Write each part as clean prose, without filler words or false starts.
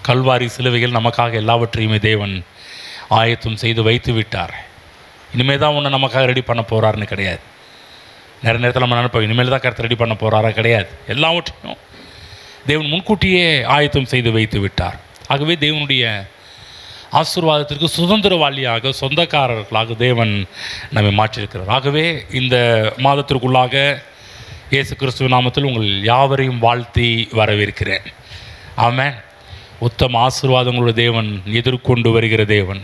கல்வாரி சிலுவையில் நமக்காக எல்லாவற்றையுமே தேவன் ஆயத்தம் செய்து வைத்து விட்டார். இனிமேல் தான் ஒன்று நமக்காக ரெடி பண்ண போகிறாருன்னு கிடையாது. நிறைய நேரத்தில் நம்ம நினைப்போம் இனிமேல் தான் கருத்து ரெடி பண்ண போகிறாரா, கிடையாது. எல்லாவற்றையும் தேவன் முன்கூட்டியே ஆயத்தம் செய்து வைத்து விட்டார். ஆகவே தேவனுடைய ஆசீர்வாதத்திற்கு சுதந்திரவாளியாக, சொந்தக்காரர்களாக தேவன் நம்மை மாற்றியிருக்கிறார். ஆகவே இந்த மாதத்திற்குள்ளாக இயேசு கிறிஸ்துவ நாமத்தில் உங்கள் யாவரையும் வாழ்த்தி வரவேற்கிறேன். ஆமென். உத்தம ஆசீர்வாதங்களுடைய தேவன் எதிர்கொண்டு வருகிற தேவன்.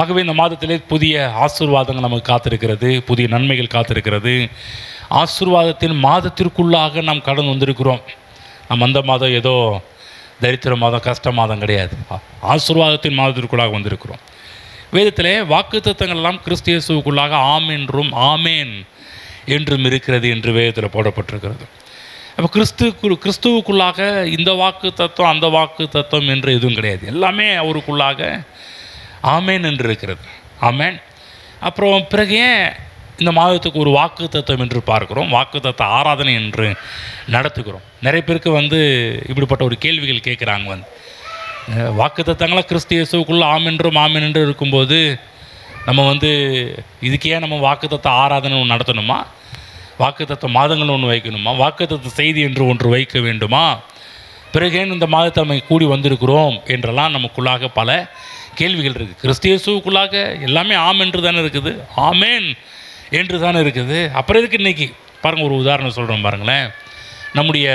ஆகவே இந்த மாதத்திலே புதிய ஆசீர்வாதங்கள் நமக்கு காத்திருக்கிறது, புதிய நன்மைகள் காத்திருக்கிறது. ஆசீர்வாதத்தின் மாதத்திற்குள்ளாக நாம் கடந்து வந்திருக்கிறோம். நம்ம அந்த மாதம் ஏதோ தரித்திர மாதம், கஷ்ட மாதம் கிடையாது. ஆசீர்வாதத்தின் மாதத்திற்குள்ளாக வந்திருக்கிறோம். வேதத்திலே வாக்குத்தத்தங்கள் எல்லாம் கிறிஸ்து இயேசுவுக்குள்ளாக ஆம் என்றும் ஆமேன் என்றும் இருக்கிறது என்று வேதத்தில் போடப்பட்டிருக்கிறது. அப்போ கிறிஸ்துவுக்குள்ளாக இந்த வாக்கு தத்துவம் அந்த வாக்கு தத்துவம் என்று எதுவும் கிடையாது. எல்லாமே அவருக்குள்ளாக ஆமேன் என்று இருக்கிறது. ஆமேன். அப்புறம் பிறகு ஏன் இந்த மாதத்துக்கு ஒரு வாக்கு தத்துவம் என்று பார்க்கிறோம், வாக்கு தத்துவ ஆராதனை என்று நடத்துகிறோம். நிறைய பேருக்கு இப்படிப்பட்ட ஒரு கேள்விகள் கேட்குறாங்க. வாக்கு தத்தங்களாக கிறிஸ்து இயேசுவுக்குள்ளே ஆமென்றும் ஆமேன் என்று இருக்கும்போது நம்ம இதுக்கே நம்ம வாக்கு தத்துவ ஆராதனை ஒன்று நடத்தணுமா, வாக்கு தத்துவ மாதங்கள் ஒன்று வைக்கணுமா, வாக்கு தத்துவ செய்தி என்று ஒன்று வைக்க வேண்டுமா, பிறகேன் இந்த மாதத்தை நம்ம கூடி வந்திருக்கிறோம் என்றெல்லாம் நமக்குள்ளாக பல கேள்விகள் இருக்குது. கிறிஸ்து இயேசுவுக்குள்ளாக எல்லாமே ஆம் என்று தானே இருக்குது, ஆமேன் என்று தானே இருக்குது. அப்புறம் இதுக்கு இன்றைக்கி பாருங்கள், ஒரு உதாரணம் சொல்கிறோம் பாருங்களேன். நம்முடைய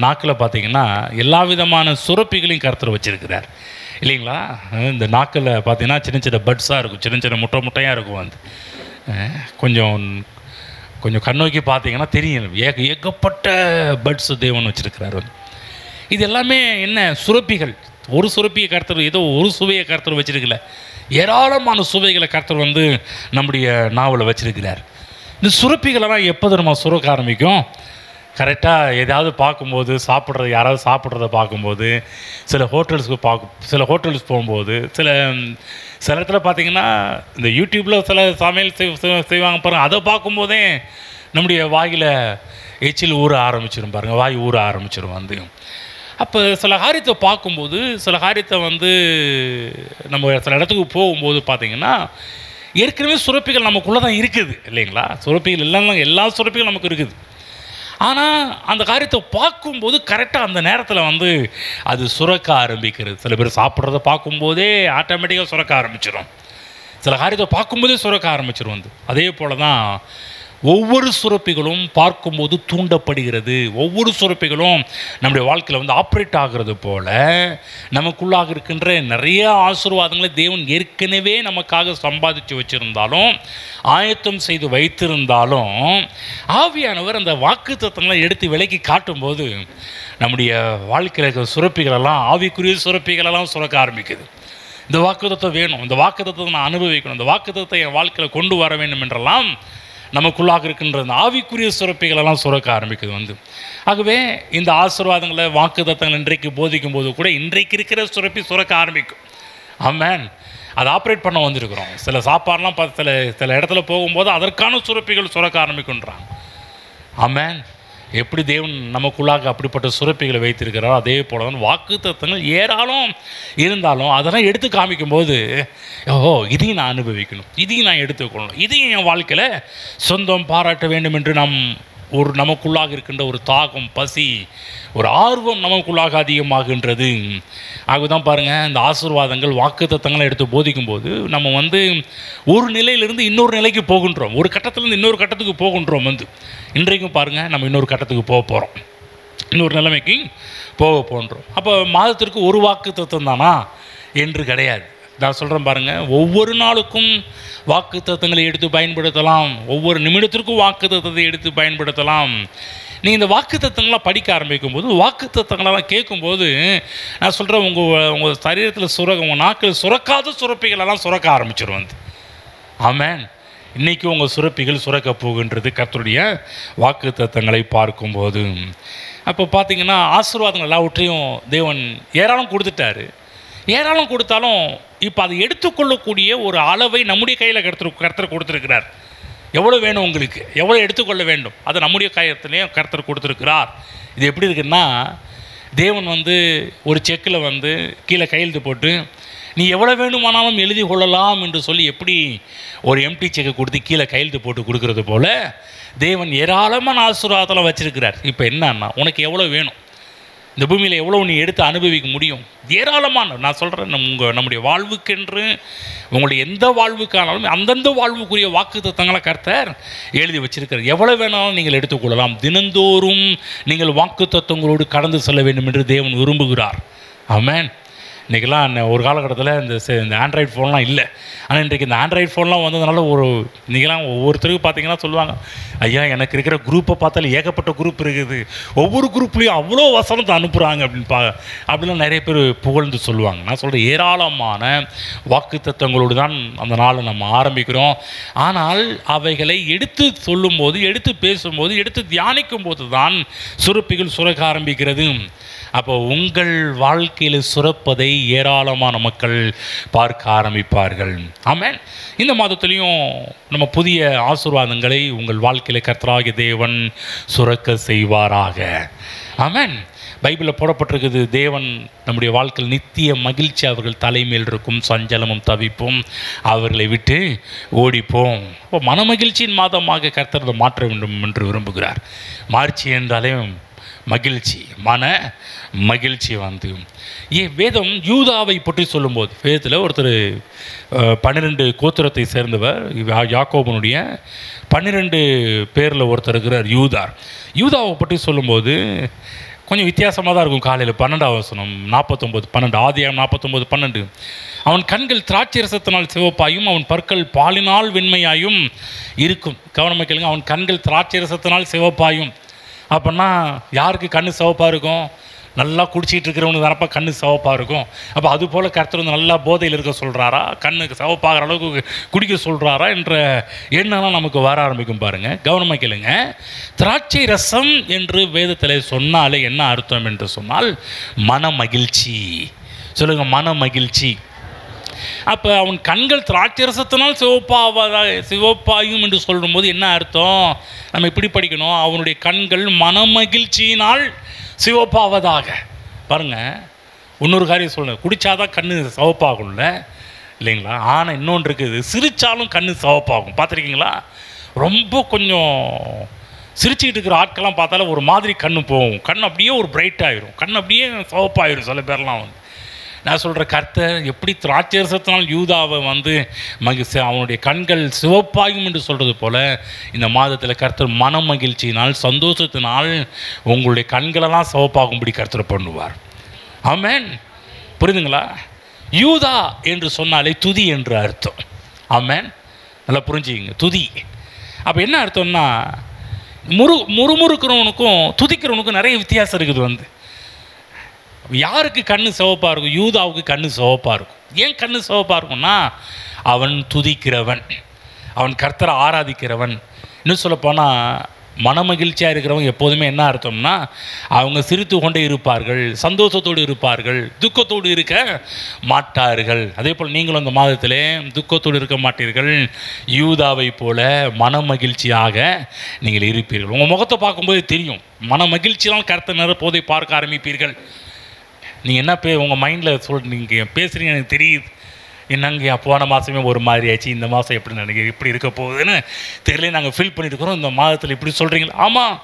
நாக்கில் பார்த்திங்கன்னா எல்லா விதமான சுரப்பிகளையும் கர்த்தர் வச்சுருக்கிறார் இல்லைங்களா. இந்த நாக்கில் பார்த்திங்கன்னா சின்ன சின்ன பட்ஸாக இருக்கும், சின்ன சின்ன முட்டையாக இருக்கும். கொஞ்சம் கண்ணோக்கி பார்த்தீங்கன்னா தெரியும், ஏகப்பட்ட பட்ஸ் தேவன் வச்சுருக்கிறார். இது எல்லாமே என்ன சுரப்பிகள். ஒரு சுரப்பியை கர்த்தர், ஏதோ ஒரு சுவையை கர்த்தர் வச்சுருக்கல, ஏராளமான சுவைகளை கர்த்தர் நம்முடைய நாவலை வச்சுருக்கிறார். இந்த சுரப்பிகளெல்லாம் எப்போ நம்ம சுரக்க ஆரம்பிக்கும், கரெக்டாக எதாவது பார்க்கும்போது, யாராவது சாப்பிட்றத பார்க்கும்போது, சில ஹோட்டல்ஸ் போகும்போது, சில இடத்துல பார்த்திங்கன்னா இந்த யூடியூப்பில் சில சமையல் செய்வாங்க பாருங்கள், அதை பார்க்கும்போதே நம்முடைய வாயில் எச்சில் ஊற ஆரம்பிச்சிடும் பாருங்கள், வாய் ஊற ஆரம்பிச்சிடும். அப்போ சில காரியத்தை பார்க்கும்போது, சில காரியத்தை நம்ம சில இடத்துக்கு போகும்போது பார்த்திங்கன்னா ஏற்கனவே சுரப்பிகள் நமக்குள்ளே தான் இருக்குது இல்லைங்களா. சுரப்பிகள் எல்லா சுரப்பிகளும் நமக்கு இருக்குது. ஆனால் அந்த காரியத்தை பார்க்கும்போது கரெக்டாக அந்த நேரத்தில் அது சுரக்க ஆரம்பிக்கிறது. சில பேர் சாப்பிட்றத பார்க்கும்போதே ஆட்டோமேட்டிக்காக சுரக்க ஆரம்பிச்சிடும், சில காரியத்தை பார்க்கும்போதே சுரக்க ஆரம்பிச்சிடும். அதே போல் தான் ஒவ்வொரு சுரப்பிகளும் பார்க்கும்போது தூண்டப்படுகிறது. ஒவ்வொரு சுரப்பிகளும் நம்முடைய வாழ்க்கையில் ஆப்ரேட் ஆகிறது போல் நமக்குள்ளாக இருக்கின்ற நிறைய ஆசீர்வாதங்களை தேவன் ஏற்கனவே நமக்காக சம்பாதிச்சு வச்சுருந்தாலும், ஆயத்தம் செய்து வைத்திருந்தாலும், ஆவியானவர் அந்த வாக்கு தத்தங்களை எடுத்து விலைக்கு காட்டும்போது நம்முடைய வாழ்க்கையில் இருக்கிற சுரப்பிகளெல்லாம், ஆவிக்குரிய சுரப்பிகளெல்லாம் சுரக்க ஆரம்பிக்குது. இந்த வாக்கு தத்துவம் வேணும், இந்த வாக்கு தத்துவத்தை நான் அனுபவிக்கணும், இந்த வாக்கு தத்துவத்தை என் வாழ்க்கையில் கொண்டு வர வேண்டும் என்றெல்லாம் நமக்குள்ளாக இருக்கின்ற அந்த ஆவிக்குரிய சுரப்பிகளெல்லாம் சுரக்க ஆரம்பிக்குது. ஆகவே இந்த ஆசீர்வாதங்களை, வாக்கு தத்தங்கள் இன்றைக்கு போதிக்கும் போது கூட இன்றைக்கு இருக்கிற சுரப்பி சுரக்க ஆரம்பிக்கும். ஆமென். அதை ஆப்ரேட் பண்ண வந்திருக்கிறோம். சில சாப்பாடுலாம் சில இடத்துல போகும்போது அதற்கான சுரப்பிகள் சுரக்க ஆரம்பிக்கின்றாங்க. ஆமென். எப்படி தேவன் நமக்குள்ளாக அப்படிப்பட்ட சுரப்பிகளை வைத்திருக்கிறாரோ அதே போல தான் வாக்கு தத்தங்கள் ஏராளம் இருந்தாலும் அதெல்லாம் எடுத்து காமிக்கும்போது, ஓஹோ இதையும் நான் அனுபவிக்கணும், இதையும் நான் எடுத்துக்கொள்ளணும், இதையும் என் வாழ்க்கையில் சொந்தம் பாராட்ட வேண்டும் என்று நமக்குள்ளாக இருக்கின்ற ஒரு தாகம், பசி, ஒரு ஆர்வம் நமக்குள்ளாக அதிகமாகின்றது. ஆகதான் பாருங்கள், இந்த ஆசீர்வாதங்கள், வாக்கு தத்தங்களை எடுத்து போதிக்கும் போது நம்ம ஒரு நிலையிலிருந்து இன்னொரு நிலைக்கு போகின்றோம், ஒரு கட்டத்திலேருந்து இன்னொரு கட்டத்துக்கு போகின்றோம். இன்றைக்கும் பாருங்கள், நம்ம இன்னொரு கட்டத்துக்கு போக போகிறோம், இன்னொரு நிலைமைக்கு போக போன்றோம். அப்போ மாதத்திற்கு ஒரு வாக்கு தத்தம் தானா என்று கிடையாது. நான் சொல்கிறேன் பாருங்கள், ஒவ்வொரு நாளுக்கும் வாக்கு தத்தங்களை எடுத்து பயன்படுத்தலாம், ஒவ்வொரு நிமிடத்திற்கும் வாக்கு தத்தத்தை எடுத்து பயன்படுத்தலாம். நீங்கள் இந்த வாக்கு தத்தங்களாம் படிக்க ஆரம்பிக்கும் போது, வாக்கு தத்தங்களெல்லாம் கேட்கும்போது நான் சொல்கிறேன், உங்கள் சரீரத்தில் உங்கள் நாக்கில் சுரக்காத சுரப்பிகளெல்லாம் சுரக்க ஆரம்பிச்சிடும். ஆமென். இன்றைக்கி உங்கள் சுரப்பிகள் சுரக்க போகின்றது கர்த்தருடைய வாக்கு தத்தங்களை பார்க்கும்போது. அப்போ பார்த்திங்கன்னா ஆசீர்வாதங்கள் எல்லாவற்றையும் தேவன் ஏராளம் கொடுத்துட்டாரு. ஏராளம் கொடுத்தாலும் இப்போ அதை எடுத்துக்கொள்ளக்கூடிய ஒரு அளவை நம்முடைய கையில் கர்த்தர் கொடுத்துருக்கிறார். எவ்வளோ வேணும் உங்களுக்கு, எவ்வளோ எடுத்துக்கொள்ள வேண்டும், அதை நம்முடைய கையத்திலையும் கர்த்தர் கொடுத்துருக்கிறார். இது எப்படி இருக்குன்னா, தேவன் வந்து ஒரு செக்கில் வந்து கீழே கையெழுத்து போட்டு நீ எவ்வளோ வேணுமானாலும் எழுதி கொள்ளலாம் என்று சொல்லி எப்படி ஒரு எம்டி செக்கை கொடுத்து கீழே கையெழுத்து போட்டு கொடுக்கறது போல் தேவன் ஏராளமான ஆசீர்வாதத்தில் வச்சிருக்கிறார். இப்போ என்னன்னா, உனக்கு எவ்வளோ வேணும், இந்த பூமியில் எவ்வளோ நீ எடுத்து அனுபவிக்க முடியும், ஏராளமான, நான் சொல்கிறேன், நம்முடைய வாழ்வுக்கென்று உங்களுடைய எந்த வாழ்வுக்கானாலும் அந்தந்த வாழ்வுக்குரிய வாக்குத்தத்தங்களை கர்த்தர் எழுதி வச்சிருக்கிறார். எவ்வளோ வேணாலும் நீங்கள் எடுத்துக்கொள்ளலாம். தினந்தோறும் நீங்கள் வாக்குத்தத்தங்களோடு கடந்து செல்ல வேண்டும் என்று தேவன் விரும்புகிறார். ஆமென். இன்றைக்கெல்லாம் ஒரு காலகட்டத்தில் இந்த ஆண்ட்ராய்டு ஃபோன்லாம் இல்லை. ஆனால் இன்றைக்கு இந்த ஆண்ட்ராய்டு ஃபோன்லாம் வந்ததுனால இன்றைக்கெல்லாம் ஒவ்வொருத்தருக்கு பார்த்தீங்கன்னா சொல்லுவாங்க, ஐயா எனக்கு இருக்கிற குரூப்பை பார்த்தாலும் ஏகப்பட்ட குரூப் இருக்குது, ஒவ்வொரு குரூப்லேயும் அவ்வளோ வசனத்தை அனுப்புகிறாங்க அப்படிலாம் நிறைய பேர் புகழ்ந்து சொல்லுவாங்க. நான் சொல்கிறேன், ஏராளமான வாக்குத்தத்தங்களோடு தான் அந்த நாளை நம்ம ஆரம்பிக்கிறோம். ஆனால் அவைகளை எடுத்து சொல்லும்போது, எடுத்து பேசும்போது, எடுத்து தியானிக்கும் போது தான் சுரப்பிகள் சுரக்க ஆரம்பிக்கிறது. அப்போ உங்கள் வாழ்க்கையில் சுரப்பதை ஏராளமான மக்கள் பார்க்க ஆரம்பிப்பார்கள். ஆமென். இந்த மாதத்துலேயும் நம்ம புதிய ஆசீர்வாதங்களை உங்கள் வாழ்க்கையில் கர்த்தராகிய தேவன் சுரக்க செய்வாராக. ஆமென். பைபிளில் போடப்பட்டிருக்குது, தேவன் நம்முடைய வாழ்க்கையில் நித்திய மகிழ்ச்சி அவர்கள் தலைமையில் இருக்கும், சஞ்சலமும் தவிப்பும் அவர்களை விட்டு ஓடிப்போம். இப்போ மனமகிழ்ச்சியின் மாதமாக கர்த்தர் மாற்ற வேண்டும் என்று விரும்புகிறார். மார்ச் என்றாலே மகிழ்ச்சி, மன மகிழ்ச்சி வந்து வேதம் யூதாவை பற்றி சொல்லும்போது, வேதத்தில் ஒருத்தர் 12 கோத்திரத்தை சேர்ந்தவர், யாக்கோபனுடைய 12 பேரில் ஒருத்தர் இருக்கிறார் யூதாவை பற்றி சொல்லும்போது கொஞ்சம் வித்தியாசமாக தான் இருக்கும். காலையில் 12ஆம் வசனம் 49:12, ஆதியாகமம் 49:12, அவன் கண்கள் திராட்சை ரசத்தினால் சிவப்பாயும் அவன் பற்கள் பாலினால் வெண்மையாயும் இருக்கும். கவனமாக கேளுங்க, அவன் கண்கள் திராட்சை ரசத்தினால் சிவப்பாயும். அப்படின்னா யாருக்கு கண்ணு சிவப்பாக இருக்கும்? நல்லா குடிச்சிட்டு இருக்கிறவனுக்கு தானப்பா கண்ணு சிவப்பாக இருக்கும். அப்போ அதுபோல் கர்த்தர் வந்து நல்லா போதையில் இருக்க சொல்கிறாரா, கண்ணுக்கு சிவப்பாகிற அளவுக்கு குடிக்க சொல்கிறாரா என்ற எண்ணம்லாம் நமக்கு வர ஆரம்பிக்கும். பாருங்கள், கவனமாக கேளுங்க. திராட்சை ரசம் என்று வேதத்தில் சொன்னாலே என்ன அர்த்தம் என்று சொன்னால் மன மகிழ்ச்சி. சொல்லுங்கள், மன மகிழ்ச்சி. அப்போ அவன் கண்கள் திராட்சை ரசத்தினால் சிவப்பாயும் என்று சொல்லும்போது என்ன அர்த்தம்? நம்ம இப்படி படிக்கணும், அவனுடைய கண்கள் மனமகிழ்ச்சியினால் சிவப்பாவதாக. பாருங்கள், இன்னொரு காரியம் சொல்லுங்கள், குடித்தாதான் கண்ணு சிவப்பாகும்ல இல்லைங்களா? ஆனால் இன்னொன்று இருக்குது, சிரித்தாலும் கண்ணு சிவப்பாகும். பார்த்துருக்கீங்களா? ரொம்ப கொஞ்சம் சிரிச்சுக்கிட்டு இருக்கிற ஆட்கள்லாம் பார்த்தாலும் ஒரு மாதிரி கண்ணு போகும், கண் அப்படியே ஒரு பிரைட்டாகிடும், கண் அப்படியே சிவப்பாயிடும் சில பேர்லாம் வந்து. நான் சொல்கிற கர்த்தர் எப்படி திராட்சை ரசத்தினால் யூதாவை வந்து அவனுடைய கண்கள் சிவப்பாகும் என்று சொல்கிறது போல் இந்த மாதத்தில் கர்த்தர் மன மகிழ்ச்சியினால் சந்தோஷத்தினால் உங்களுடைய கண்களெல்லாம் சிவப்பாகும்படி கர்த்தர் பண்ணுவார். ஆமென். புரியுதுங்களா? யூதா என்று சொன்னாலே துதி என்று அர்த்தம். ஆமென். நல்லா புரிஞ்சுக்கிங்க, துதி. அப்போ என்ன அர்த்தம்னா, முறுமுறுக்கிறவனுக்கும் துதிக்கிறவனுக்கும் நிறைய வித்தியாசம் இருக்குது. வந்து யாருக்கு கண்ணு சிவப்பாக இருக்கும்? யூதாவுக்கு கண்ணு சிவப்பாக இருக்கும். ஏன் கண்ணு சிவப்பாக இருக்கும்னா, அவன் துதிக்கிறவன், அவன் கர்த்தரை ஆராதிக்கிறவன். இன்னும் சொல்லப்போனால் மனமகிழ்ச்சியாக இருக்கிறவங்க எப்போதுமே என்ன அர்த்தம்னா, அவங்க சிரித்து கொண்டே இருப்பார்கள், சந்தோஷத்தோடு இருப்பார்கள், துக்கத்தோடு இருக்க மாட்டார்கள். அதே போல் நீங்களும் அந்த மாதத்திலே துக்கத்தோடு இருக்க மாட்டீர்கள், யூதாவை போல மனமகிழ்ச்சியாக நீங்கள் இருப்பீர்கள். உங்கள் முகத்தை பார்க்கும்போது தெரியும், மனமகிழ்ச்சியால் கர்த்தர் நிரப்போதை பார்க்க ஆரம்பிப்பீர்கள். நீங்கள் என்ன உங்கள் மைண்டில் நீங்கள் பேசுகிறீங்க எனக்கு தெரியுது. என்னங்க போன மாதமே ஒரு மாதிரி ஆச்சு, இந்த மாதம் எப்படி நினைக்கிறீங்க, இப்படி இருக்க போகுதுன்னு தெரியல, நாங்கள் ஃபீல் பண்ணிட்டு இருக்கிறோம், இந்த மாதத்தில் இப்படி சொல்கிறீங்களா? ஆமாம்,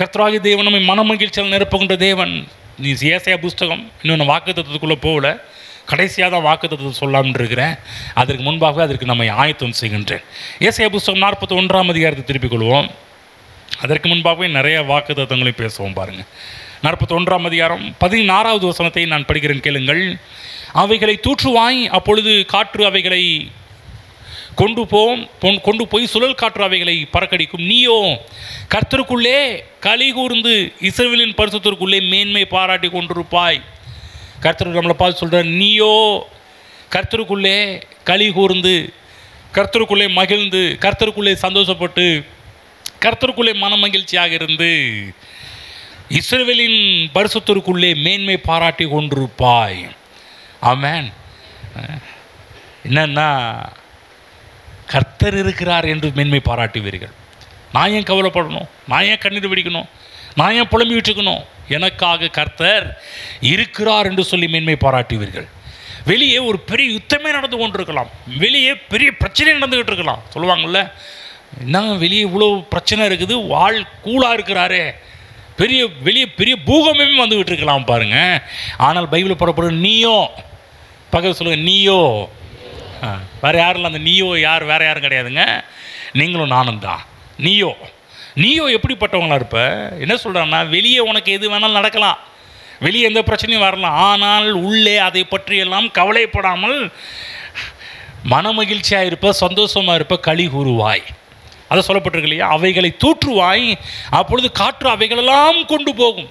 கர்த்தராகிய தேவன் நம்மை மன மகிழ்ச்சியால் நிரப்புகின்ற தேவன். நீ ஏசாயா புஸ்தகம் இன்னொன்று வாக்குத்தத்தத்துக்குள்ளே போகல, கடைசியாக தான் வாக்குத்தத்தத்தை சொல்லாமல் இருக்கிறேன். அதற்கு முன்பாகவே அதற்கு நம்ம ஆயத்தம் செய்கின்றேன். ஏசாயா புஸ்தகம் 41ஆம் அதிகாரத்தை திருப்பிக் கொள்வோம். அதற்கு முன்பாகவே நிறைய வாக்குத்தத்தங்களையும் பேசுவோம். பாருங்கள், 41ஆம் அதிகாரம் 16வது வசனத்தை நான் படிக்கிறேன், கேளுங்கள். அவைகளை தூற்றுவாய், அப்பொழுது காற்று அவைகளை கொண்டு போய் சுழல் காற்று அவைகளை பறக்கடிக்கும். நீயோ கர்த்தருக்குள்ளே களி கூர்ந்து இஸ்ரவேலின் பரிசுத்தருக்குள்ளே மேன்மை பாராட்டி கொண்டிருப்பாய். கர்த்தர் நம்மளை பார்த்து சொல்கிறார், நீயோ கர்த்தருக்குள்ளே களி கூர்ந்து, கர்த்தருக்குள்ளே மகிழ்ந்து, கர்த்தருக்குள்ளே சந்தோஷப்பட்டு, கர்த்தருக்குள்ளே மன மகிழ்ச்சியாக இருந்து இஸ்ரவேலின் பரிசுத்தருக்குள்ளே மேன்மை பாராட்டி கொண்டிருப்பாய். ஆமென். என்னன்னா, கர்த்தர் இருக்கிறார் என்று மேன்மை பாராட்டுவீர்கள். நான் ஏன் கவலைப்படணும், நான் ஏன் கண்ணீர் வெடிக்கணும், நான் ஏன் புலம்பிக்கிட்டு இருக்கணும்? எனக்காக கர்த்தர் இருக்கிறார் என்று சொல்லி மேன்மை பாராட்டுவீர்கள். வெளியே ஒரு பெரிய யுத்தமே நடந்து கொண்டிருக்கலாம், வெளியே பெரிய பிரச்சனை நடந்துக்கிட்டு இருக்கலாம். சொல்லுவாங்கள்ல, என்னங்க வெளியே இவ்வளோ பிரச்சனை இருக்குது, வாழ் கூலாக இருக்கிறாரே, வெளியே பெரிய பூகமே வந்துக்கிட்டு இருக்கலாம் பாருங்க. ஆனால் பைபிள் புறப்படும் நீயோ, பக்கத்தில் சொல்லுங்கள் நீயோ, வேறு யாரும் இல்லை. அந்த நீயோ யார்? வேறு யாரும் கிடையாதுங்க, நீங்களும் நானும் தான். நீயோ எப்படிப்பட்டவங்களா இருப்ப? என்ன சொல்கிறான்னா, வெளியே உனக்கு எது வேணாலும் நடக்கலாம், வெளியே எந்த பிரச்சனையும் வரலாம், ஆனால் உள்ளே அதை பற்றியெல்லாம் கவலைப்படாமல் மன மகிழ்ச்சியாக இருப்ப, சந்தோஷமாக இருப்ப, களி கூறுவாய். அதை சொல்லப்பட்டிருக்கு இல்லையா? அவைகளை தூற்றுவாய், அப்பொழுது காற்று அவைகளெல்லாம் கொண்டு போகும்,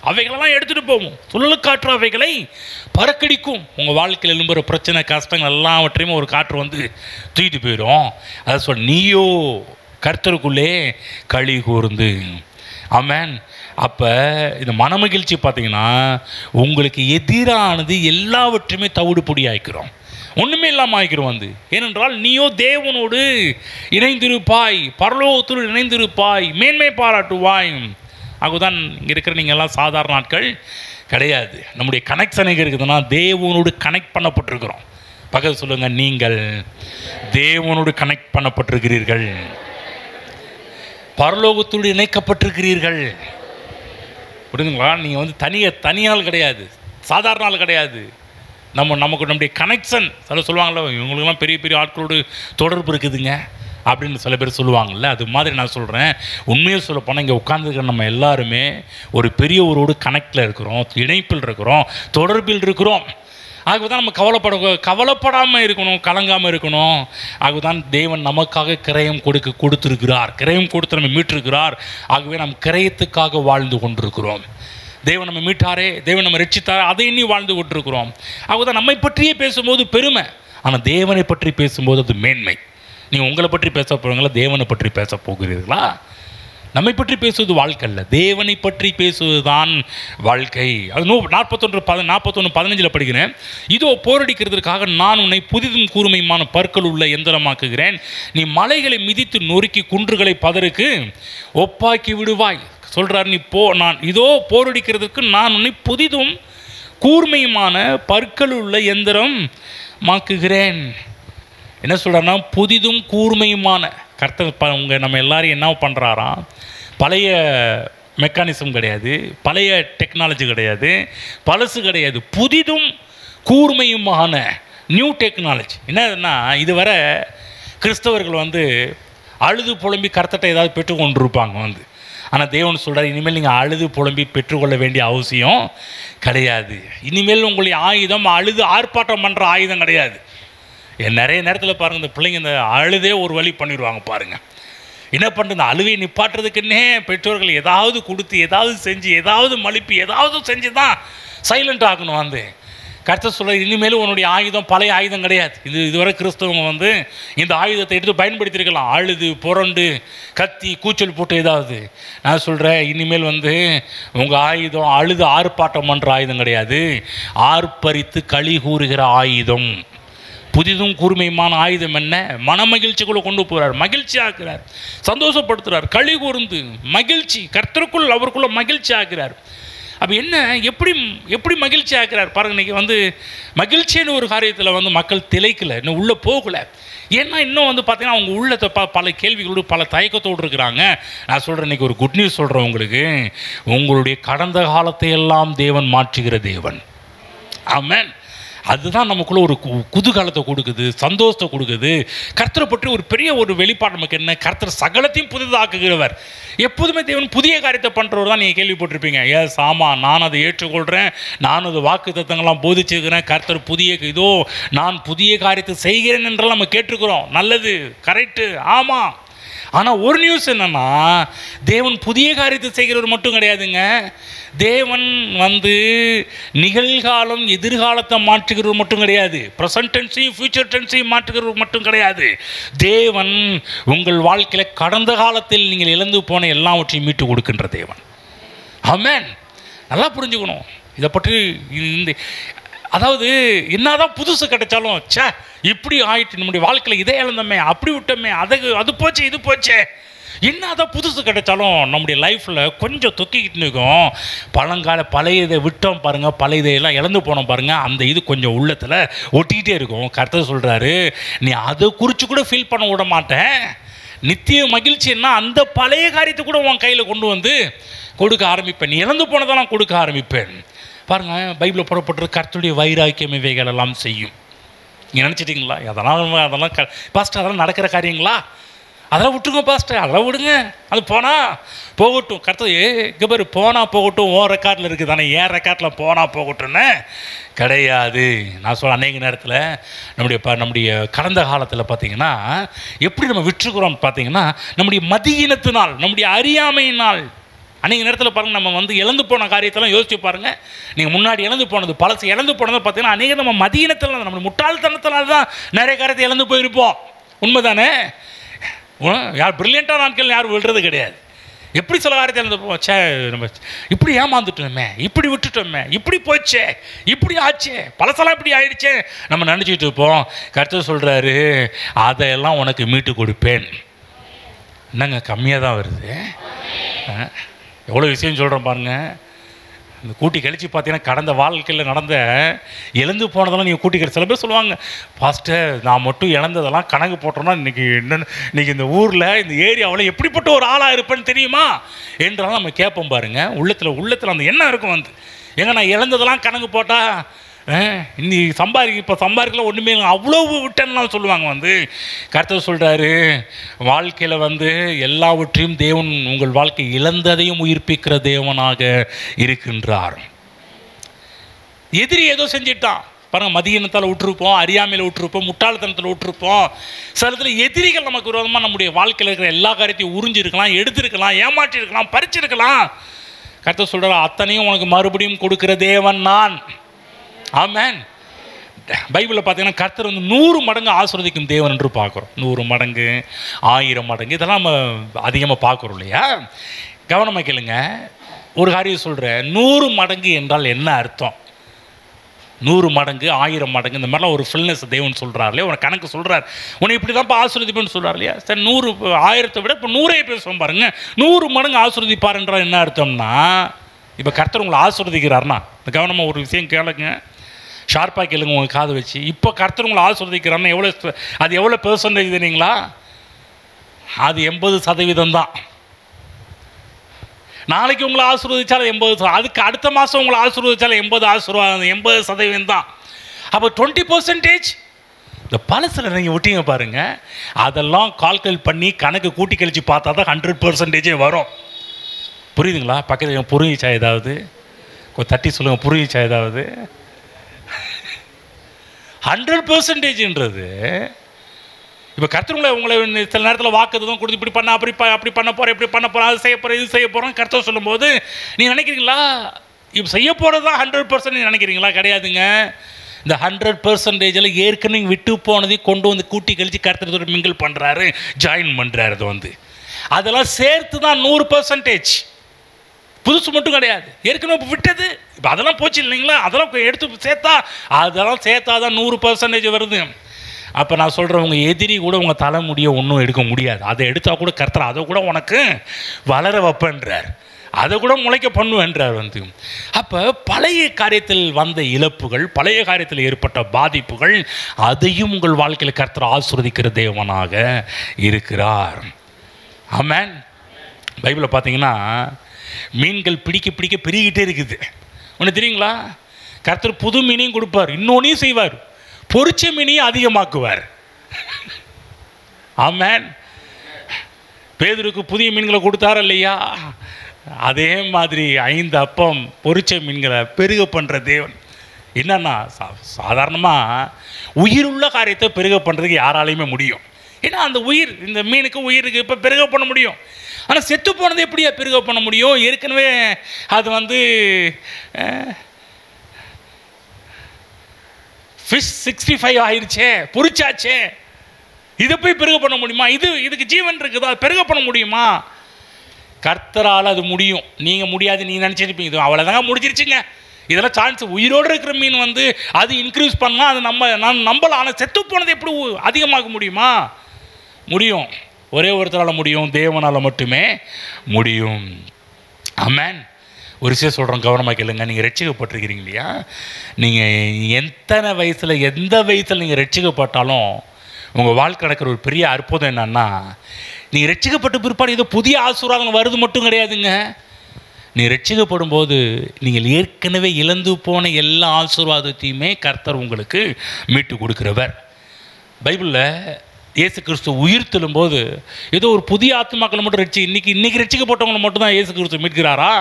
அவைகளெல்லாம் எடுத்துகிட்டு போகும். சுழல் காற்று அவைகளை பறக்கடிக்கும். உங்கள் வாழ்க்கையில் எழும்புகிற பிரச்சனை கஷ்டங்கள் எல்லாவற்றையுமே ஒரு காற்று வந்து தூக்கிட்டு போயிடும். அதை சொல், நீயோ கர்த்தருக்குள்ளே களி கூர்ந்து. ஆமென். அப்போ இந்த மனமகிழ்ச்சி பார்த்தீங்கன்னா உங்களுக்கு எதிரானது எல்லாவற்றையுமே தவிடு பொடி ஆய்க்கிறோம், ஒன்றுமே இல்லாமல் ஆய்க்கிறோம் வந்து. ஏனென்றால் நீயோ தேவனோடு இணைந்திருப்பாய், பரலோகத்தோடு இணைந்திருப்பாய், மேன்மை பாராட்டுவாய். அதுதான் இங்கே இருக்கிற நீங்கள் எல்லாம் சாதாரண ஆட்கள் கிடையாது. நம்முடைய கனெக்ஷன் எங்கே இருக்குதுன்னா தேவனோடு கனெக்ட் பண்ணப்பட்டிருக்கிறோம். பக்கத்தில் சொல்லுங்கள், நீங்கள் தேவனோடு கனெக்ட் பண்ணப்பட்டிருக்கிறீர்கள், பரலோகத்தோடு இணைக்கப்பட்டிருக்கிறீர்கள். புரியுதுங்களா? நீங்கள் வந்து தனியால் கிடையாது, சாதாரண ஆள் கிடையாது. நமக்கு நம்முடைய கனெக்ஷன், சில சொல்லுவாங்கள்ல, இவங்களுக்கெல்லாம் பெரிய பெரிய ஆட்களோடு தொடர்பு இருக்குதுங்க அப்படின்னு சில பேர் சொல்லுவாங்கள்ல, அது மாதிரி நான் சொல்கிறேன். உண்மையை சொல்ல போனால் இங்கே உட்கார்ந்துருக்கிற நம்ம எல்லாருமே ஒரு பெரியவரோடு கனெக்டில் இருக்கிறோம், இணைப்பில் இருக்கிறோம், தொடர்பில் இருக்கிறோம். ஆகவே நம்ம கவலைப்படாமல் இருக்கணும், கலங்காமல் இருக்கணும். ஆகவேதான் தேவன் நமக்காக கிரயம் கொடுத்திருக்கிறார், கிரயம் கொடுத்து நம்ம மீட்டிருக்கிறார். ஆகவே நம் கிரயத்துக்காக வாழ்ந்து கொண்டிருக்கிறோம். தேவன் நம்ம மீட்டாரே, தேவன் நம்ம ரட்சித்தாரே, அதை எண்ணி வாழ்ந்து கொண்டிருக்கிறோம். ஆகவேதான் நம்மை பற்றியே பேசும்போது பெருமை, ஆனால் தேவனை பற்றி பேசும்போது அது மேன்மை. நீங்கள் உங்களை பற்றி பேச போகிறீங்களா, தேவனை பற்றி பேச போகிறீர்களா? நம்மை பற்றி பேசுவது வாழ்க்கை அல்ல, தேவனை பற்றி பேசுவது தான் வாழ்க்கை. அது 41:15 படிக்கிறேன். இதோ போரடிக்கிறதுக்காக நான் உன்னை புதிதும் கூர்மையுமான பற்கள் உள்ள எந்திரமாக்குகிறேன், நீ மலைகளை மிதித்து நொறுக்கி குன்றுகளை பதருக்கு ஒப்பாக்கி விடுவாய். சொல்கிறார், நான் இதோ போரடிக்கிறதுக்கு நான் உன்னை புதிதும் கூர்மையுமான பற்கள் உள்ள எந்திரம் மாக்குகிறேன். என்ன சொல்கிறாருன்னா, புதிதும் கூர்மையுமான கர்த்தர் நம்ம எல்லாரையும் என்ன பண்ணுறாராம், பழைய மெக்கானிசம் கிடையாது, பழைய டெக்னாலஜி கிடையாது, பழசு கிடையாது, புதிதும் கூர்மையுமான நியூ டெக்னாலஜி. என்னதுன்னா, இதுவரை கிறிஸ்தவர்கள் வந்து அழுது புலம்பி கர்த்தர்கிட்ட ஏதாவது பெற்றுக்கொண்டிருப்பாங்க வந்து. ஆனால் தேவன் சொல்கிறார், இனிமேல் நீங்கள் அழுது புலம்பி பெற்றுக்கொள்ள வேண்டிய அவசியம் கிடையாது. இனிமேல் உங்களுடைய ஆயுதம் அழுது ஆர்ப்பாட்டம் பண்ணுற ஆயுதம் கிடையாது. நிறைய நேரத்தில் பாருங்கள், இந்த பிள்ளைங்க இந்த அழுதே ஒரு வழி பண்ணிடுவாங்க பாருங்கள். என்ன பண்ணுறது, இந்த அழுவையை நிப்பாட்டுறதுக்குன்னே பெற்றோர்கள் ஏதாவது கொடுத்து, ஏதாவது செஞ்சு, ஏதாவது மழுப்பி, ஏதாவது செஞ்சு தான் சைலண்ட் ஆகணும். வந்து கர்த்தர் சொல்ல, இனிமேலும் உன்னுடைய ஆயுதம் பழைய ஆயுதம் கிடையாது. இதுவரை கிறிஸ்தவங்க வந்து இந்த ஆயுதத்தை எடுத்து பயன்படுத்தியிருக்கலாம், அழுது புரண்டு கத்தி கூச்சல் போட்டு ஏதாவது. நான் சொல்கிறேன், இனிமேல் வந்து உங்கள் ஆயுதம் அழுது ஆர்ப்பாட்டம் பண்ணுற ஆயுதம் கிடையாது, ஆர்ப்பரித்து களி கூறுகிற ஆயுதம். புதிதும் கூர்மையுமான ஆயுதம் என்ன? மன மகிழ்ச்சிக்குள்ளே கொண்டு போகிறார், மகிழ்ச்சி ஆக்குறார், சந்தோஷப்படுத்துகிறார், களி கூர்ந்து மகிழ்ச்சி, கர்த்தருக்குள் அவருக்குள்ள மகிழ்ச்சி ஆக்குறார். அப்போ என்ன, எப்படி மகிழ்ச்சி ஆக்குறார் பாருங்கள். இன்றைக்கி வந்து மகிழ்ச்சின்னு ஒரு காரியத்தில் வந்து மக்கள் திளைக்கலை, இன்னும் உள்ளே போகலை. ஏன்னா இன்னும் வந்து பார்த்தீங்கன்னா அவங்க உள்ளத்தை பல கேள்விகளோடு பல தயக்கத்தோடு இருக்கிறாங்க. நான் சொல்கிறேன், இன்றைக்கி ஒரு குட் நியூஸ் சொல்கிறேன் உங்களுக்கு. உங்களுடைய கடந்த காலத்தை எல்லாம் தேவன் மாற்றுகிற தேவன். ஆமென். அதுதான் நமக்குள்ளே ஒரு குதூகலத்தை கொடுக்குது, சந்தோஷத்தை கொடுக்குது. கர்த்தரை பற்றி ஒரு பெரிய ஒரு வெளிப்பாடு நமக்கு என்ன, கர்த்தர் சகலத்தையும் புதிதாக்குகிறவர். எப்போதுமே தேவன் புதிய காரியத்தை பண்ணுறவர் தான் நீங்கள் கேள்விப்பட்டிருப்பீங்க. ஏஸ், ஆமாம், நான் அதை ஏற்றுக்கொள்கிறேன், நான் அது வாக்கு தத்தங்கள்லாம் போதிச்சுக்கிறேன், கர்த்தர் இதோ நான் புதிய காரியத்தை செய்கிறேன் என்றெல்லாம் நம்ம கேட்டிருக்கிறோம். நல்லது, கரெக்டு, ஆமாம். ஆனால் ஒரு நியூஸ் என்னென்னா, தேவன் புதிய காரியத்தை செய்கிறவர் மட்டும் கிடையாதுங்க. தேவன் வந்து நிகழ்காலம் எதிர்காலத்தை மாற்றுகிறவர் மட்டும் கிடையாது, ப்ரெசன்ட் டென்ஸையும் ஃபியூச்சர் டென்ஸையும் மாற்றுகிறவர் மட்டும் கிடையாது. தேவன் உங்கள் வாழ்க்கையில் கடந்த காலத்தில் நீங்கள் இழந்து போன எல்லாவற்றையும் மீட்டு கொடுக்கின்ற தேவன். ஆமென். நல்லா புரிஞ்சுக்கணும் இதை பற்றி. அதாவது என்னதான் புதுசு கிடைச்சாலும், இப்படி ஆயிட்டு நம்முடைய வாழ்க்கையில் இதே இழந்தோமே, அப்படி விட்டோமே, அது போச்சு இது போச்சே, என்ன அதான் புதுசு கிடைச்சாலும் நம்முடைய லைஃப்பில் கொஞ்சம் தொக்கிக்கிட்டு நிற்கும். பழைய இதை விட்டோம் பாருங்கள், பழைய இதையெல்லாம் இழந்து போனோம் பாருங்கள், அந்த இது கொஞ்சம் உள்ளத்தில் ஒட்டிக்கிட்டே இருக்கும். கர்த்தர் சொல்கிறாரு, நீ அதை குறித்து கூட ஃபீல் பண்ண விட மாட்டேன். நித்திய மகிழ்ச்சின்னா அந்த பழைய காரியத்தை கூட உன் கையில் கொண்டு வந்து கொடுக்க ஆரம்பிப்பேன். நீ இழந்து போனதெல்லாம் கொடுக்க ஆரம்பிப்பேன். பாருங்கள், பைபிளில் புறப்பட்டு கர்த்தருடைய வைராக்கியம் இவைகள் எல்லாம் செய்யும். நீங்கள் நினச்சிட்டிங்களா அதெல்லாம் பாஸ்டர் அதெல்லாம் நடக்கிற காரியங்களா? அதெல்லாம் விட்டுருங்க பாஸ்டர், அதெல்லாம் விடுங்க, அது போனால் போகட்டும். கர்த்தர் இங்கே பேர் போனால் போகட்டும், ஓ ரெக்கார்டில் இருக்குது தானே, ஏன் ரெக்கார்டில் போனால் போகட்டும்னு கிடையாது. நான் சொல்ல அநேக நேரத்தில் நம்முடைய கடந்த காலத்தில் பார்த்திங்கன்னா எப்படி நம்ம விட்டுருக்குறோம் பார்த்தீங்கன்னா, நம்முடைய மதியினத்தினால், நம்முடைய அறியாமையினால். அன்றைக்கி நேரத்தில் பாருங்கள், நம்ம வந்து இழந்து போன காரியத்தெல்லாம் யோசிச்சு பாருங்கள். நீங்கள் முன்னாடி இழந்து போனது, பழசு இழந்து போனது பார்த்தீங்கன்னா அநேக நம்ம மதியினத்தில், நம்ம முட்டாள்தனத்தினால தான் நிறைய காரியத்தை இழந்து போயிருப்போம். உண்மைதானே? யார் பிரில்லியண்ட்டான நாட்கள் யாரும் விழுறது கிடையாது. எப்படி சில காரியத்தை இழந்து போவோம், சே நம்ம இப்படி ஏமாந்துட்டோமே, இப்படி விட்டுட்டோமே, இப்படி போச்சே, இப்படி ஆச்சே, பழசெல்லாம் இப்படி ஆயிடுச்சே நம்ம நினச்சிட்டு இருப்போம். கர்த்தர் சொல்கிறாரு, அதையெல்லாம் உனக்கு மீட்டு கொடுப்பேன். என்னங்க கம்மியாக தான் வருது? எவ்வளோ விஷயம் சொல்கிறேன் பாருங்கள். இந்த கூட்டி கழிச்சு பார்த்தீங்கன்னா கடந்த வாழ்க்கையில் நடந்த இழந்து போனதெல்லாம் நீங்கள் கூட்டி கழிச்சு. சில பேர் சொல்லுவாங்க, பாஸ்டர் நான் மட்டும் இழந்ததெல்லாம் கணக்கு போட்டோன்னா இன்றைக்கி இன்றைக்கி இந்த ஊரில் இந்த ஏரியாவில் எப்படிப்பட்ட ஒரு ஆளாக இருப்பேன்னு தெரியுமா என்றாலும் நம்ம கேட்போம் பாருங்கள். உள்ளத்தில் அந்த எண்ணம் இருக்கும் வந்து, எங்க நான் இழந்ததெல்லாம் கணக்கு போட்டால் இன்னி இப்போ சம்பாதிக்கலாம் ஒன்றுமே அவ்வளோ விட்டேன்னு சொல்லுவாங்க வந்து. கர்த்தர் சொல்கிறாரு, வாழ்க்கையில் வந்து எல்லாவற்றையும் தேவன் உங்கள் வாழ்க்கை இழந்ததையும் உயிர்ப்பிக்கிற தேவனாக இருக்கின்றார். எதிரி ஏதோ செஞ்சிட்டான் பாருங்கள், மதியினத்தால் விட்டுருப்போம், அறியாமையில் விட்டுருப்போம், முட்டாள்தனத்தில் விட்டுருப்போம். சில இடத்துல எதிரிகள் நமக்கு விரோதமாக நம்முடைய வாழ்க்கையில் இருக்கிற எல்லா காரியத்தையும் உறிஞ்சிருக்கலாம், எடுத்திருக்கலாம், ஏமாற்றிருக்கலாம், பறிச்சிருக்கலாம். கர்த்தர் சொல்கிறார், அத்தனையும் உனக்கு மறுபடியும் கொடுக்குற தேவன் நான். ஆமென். பைபிளில் பார்த்தீங்கன்னா கர்த்தர் வந்து 100 மடங்கு ஆசீர்வதிக்கும் தேவன் என்று பார்க்குறோம். 100 மடங்கு, 1000 மடங்கு, இதெல்லாம் நம்ம அதிகமாக பார்க்குறோம் இல்லையா? கவனமாக கேளுங்க, ஒரு காரியம் சொல்கிறேன். 100 மடங்கு என்றால் என்ன அர்த்தம்? 100 மடங்கு, 1000 மடங்கு, இந்த மாதிரிலாம் ஒரு ஃபுல்னஸ் தேவன் சொல்கிறார் இல்லையா? உனக்கு கணக்கு சொல்கிறார், உன்னை இப்படி தான் ஆசீர்வதிப்பேன்னு சொல்கிறார் இல்லையா? சரி, 100 1000 விட இப்போ 100 பேசுவோம் பாருங்க. 100 மடங்கு ஆசீர்வதிப்பார் என்றால் என்ன அர்த்தம்னா, இப்போ கர்த்தர் உங்களை ஆசீர்வதிக்கிறார்னா, கவனமாக ஒரு விஷயம் கேளுங்க, ஷார்ப்பாக கேளுங்க உங்கள் காது வச்சு. இப்போ கர்த்தர் உங்களை ஆசீர்வதிக்கிறாருன்னா எவ்வளோ பெர்சன்டேஜ் தெரியுங்களா? அது 80% தான். நாளைக்கு உங்களை ஆசீர்வதிச்சாலும் 80, அதுக்கு அடுத்த மாதம் உங்களை ஆசீர்வதிச்சாலும் 80 ஆசீர்வாதம், 80% தான். அப்போ 20% இந்த பழசில் நீங்கள் விட்டீங்க பாருங்கள், அதெல்லாம் கால்குலேட் பண்ணி கணக்கு கூட்டி கழிச்சு பார்த்தா தான் 100% வரும். புரியுதுங்களா? பக்கத்தில் புரிஞ்சிச்சா? ஏதாவது தட்டி சொல்லுங்கள், புரிஞ்சிச்சா ஏதாவது? 100%ன்றது இப்போ கர்த்தர் உங்களை சில நேரத்தில் வாக்குதான் கொடுத்து இப்படி பண்ண, அப்படி பண்ண போகிறேன், இப்படி பண்ண போகிறேன், அது செய்ய போகிறேன், இது செய்ய போகிறோம் கர்த்தர் சொல்லும்போது நீங்கள் நினைக்கிறீங்களா இப்போ செய்ய போகிறது தான் 100% நினைக்கிறீங்களா? கிடையாதுங்க. இந்த 100%ல் ஏற்கனவே விட்டு போனதையும் கொண்டு வந்து கூட்டி கழிச்சு கர்த்தர் மிங்கிள் பண்ணுறாரு, ஜாயின் பண்ணுறாரு. அது வந்து அதெல்லாம் சேர்த்து தான் 100%. புதுசு மட்டும் கிடையாது, ஏற்கனவே இப்போ விட்டது, இப்போ அதெல்லாம் போச்சு இல்லைங்களா? அதெல்லாம் எடுத்து சேர்த்தா தான் 100% வருது. அப்போ நான் சொல்கிறேன், உங்கள் எதிரி கூட உங்கள் தலைமுடியை ஒன்றும் எடுக்க முடியாது. அதை எடுத்தால் கூட கர்த்தர் அதை கூட உனக்கு வளர வைப்பேன்றார், அதை கூட முளைக்க பண்ணுவேன்றார் வந்து. அப்போ பழைய காரியத்தில் வந்த இழப்புகள், பழைய காரியத்தில் ஏற்பட்ட பாதிப்புகள், அதையும் உங்கள் வாழ்க்கையில் கர்த்தர் ஆசீர்வதிக்கிற தேவனாக இருக்கிறார். ஆமென். பைபிளில் பார்த்தீங்கன்னா மீன்கள் பிடிக்க பெருகிட்டே இருக்குது. ஒன்று தெரியுங்களா? கர்த்தர் புது மீனையும் கொடுப்பார், இன்னொன்னையும் செய்வார், பொரிச்ச மீனையும் அதிகமாக்குவார். ஆமென். பேதுருக்கு புதிய மீன்களை கொடுத்தாரா இல்லையா? அதே மாதிரி 5 அப்பம் பொரிச்ச மீன்களை பெருக பண்ணுற தேவன். என்னன்னா, சாதாரணமாக உயிருள்ள காரியத்தை பெருக பண்ணுறதுக்கு யாராலையுமே முடியும். ஏன்னா அந்த உயிர், இந்த மீனுக்கு உயிருக்கு இப்போ பெருக பண்ண முடியும். ஆனால் செத்து போனது எப்படியா பெருக பண்ண முடியும்? ஏற்கனவே அது வந்து ஃபிஷ் 65 ஆயிடுச்சே, பொரிச்சாச்சே, இதை போய் பெருக பண்ண முடியுமா? இதுக்கு ஜீவன் இருக்குதா, பெருக பண்ண முடியுமா? கர்த்தரால் அது முடியும். நீங்கள் முடியாது, நீங்கள் நினச்சிருப்பீங்க இது அவ்வளோதாங்க முடிஞ்சிருச்சுங்க, இதெல்லாம் சான்ஸ். உயிரோடு இருக்கிற மீன் வந்து அது இன்க்ரீஸ் பண்ணால் அது நான் நம்பலாம். ஆனால் செத்து போனது எப்படி அதிகமாக முடியுமா? முடியும். ஒரே ஒருத்தரால் முடியும், தேவனால் மட்டுமே முடியும். ஆமென். ஒரு விஷயம் சொல்கிறோம், கவனமாக கேளுங்க. நீங்கள் ரட்சிக்கப்பட்டிருக்கிறீங்க இல்லையா? நீங்கள் எத்தனை வயசில் எந்த வயசில் நீங்கள் ரட்சிக்கப்பட்டாலும் உங்கள் வாழ்க்கை நடக்கிற ஒரு பெரிய அற்புதம் என்னன்னா, நீங்கள் ரட்சிக்கப்பட்ட பிற்பாடு ஏதோ புதிய ஆசீர்வாதம் வருது மட்டும் கிடையாதுங்க. நீ ரட்சிக்கப்படும் போது நீங்கள் ஏற்கனவே இழந்து போன எல்லா ஆசீர்வாதத்தையுமே கர்த்தர் உங்களுக்கு மீட்டு கொடுக்கிறவர். பைபிளில் இயேசு கிறிஸ்து உயிர் தெழும்போது ஏதோ ஒரு புதிய ஆத்மாக்களை மட்டும் இன்னைக்கு ரட்சிக்கப்பட்டவங்களை மட்டும் தான் இயேசு கிறிஸ்து மீட்கிறாரா?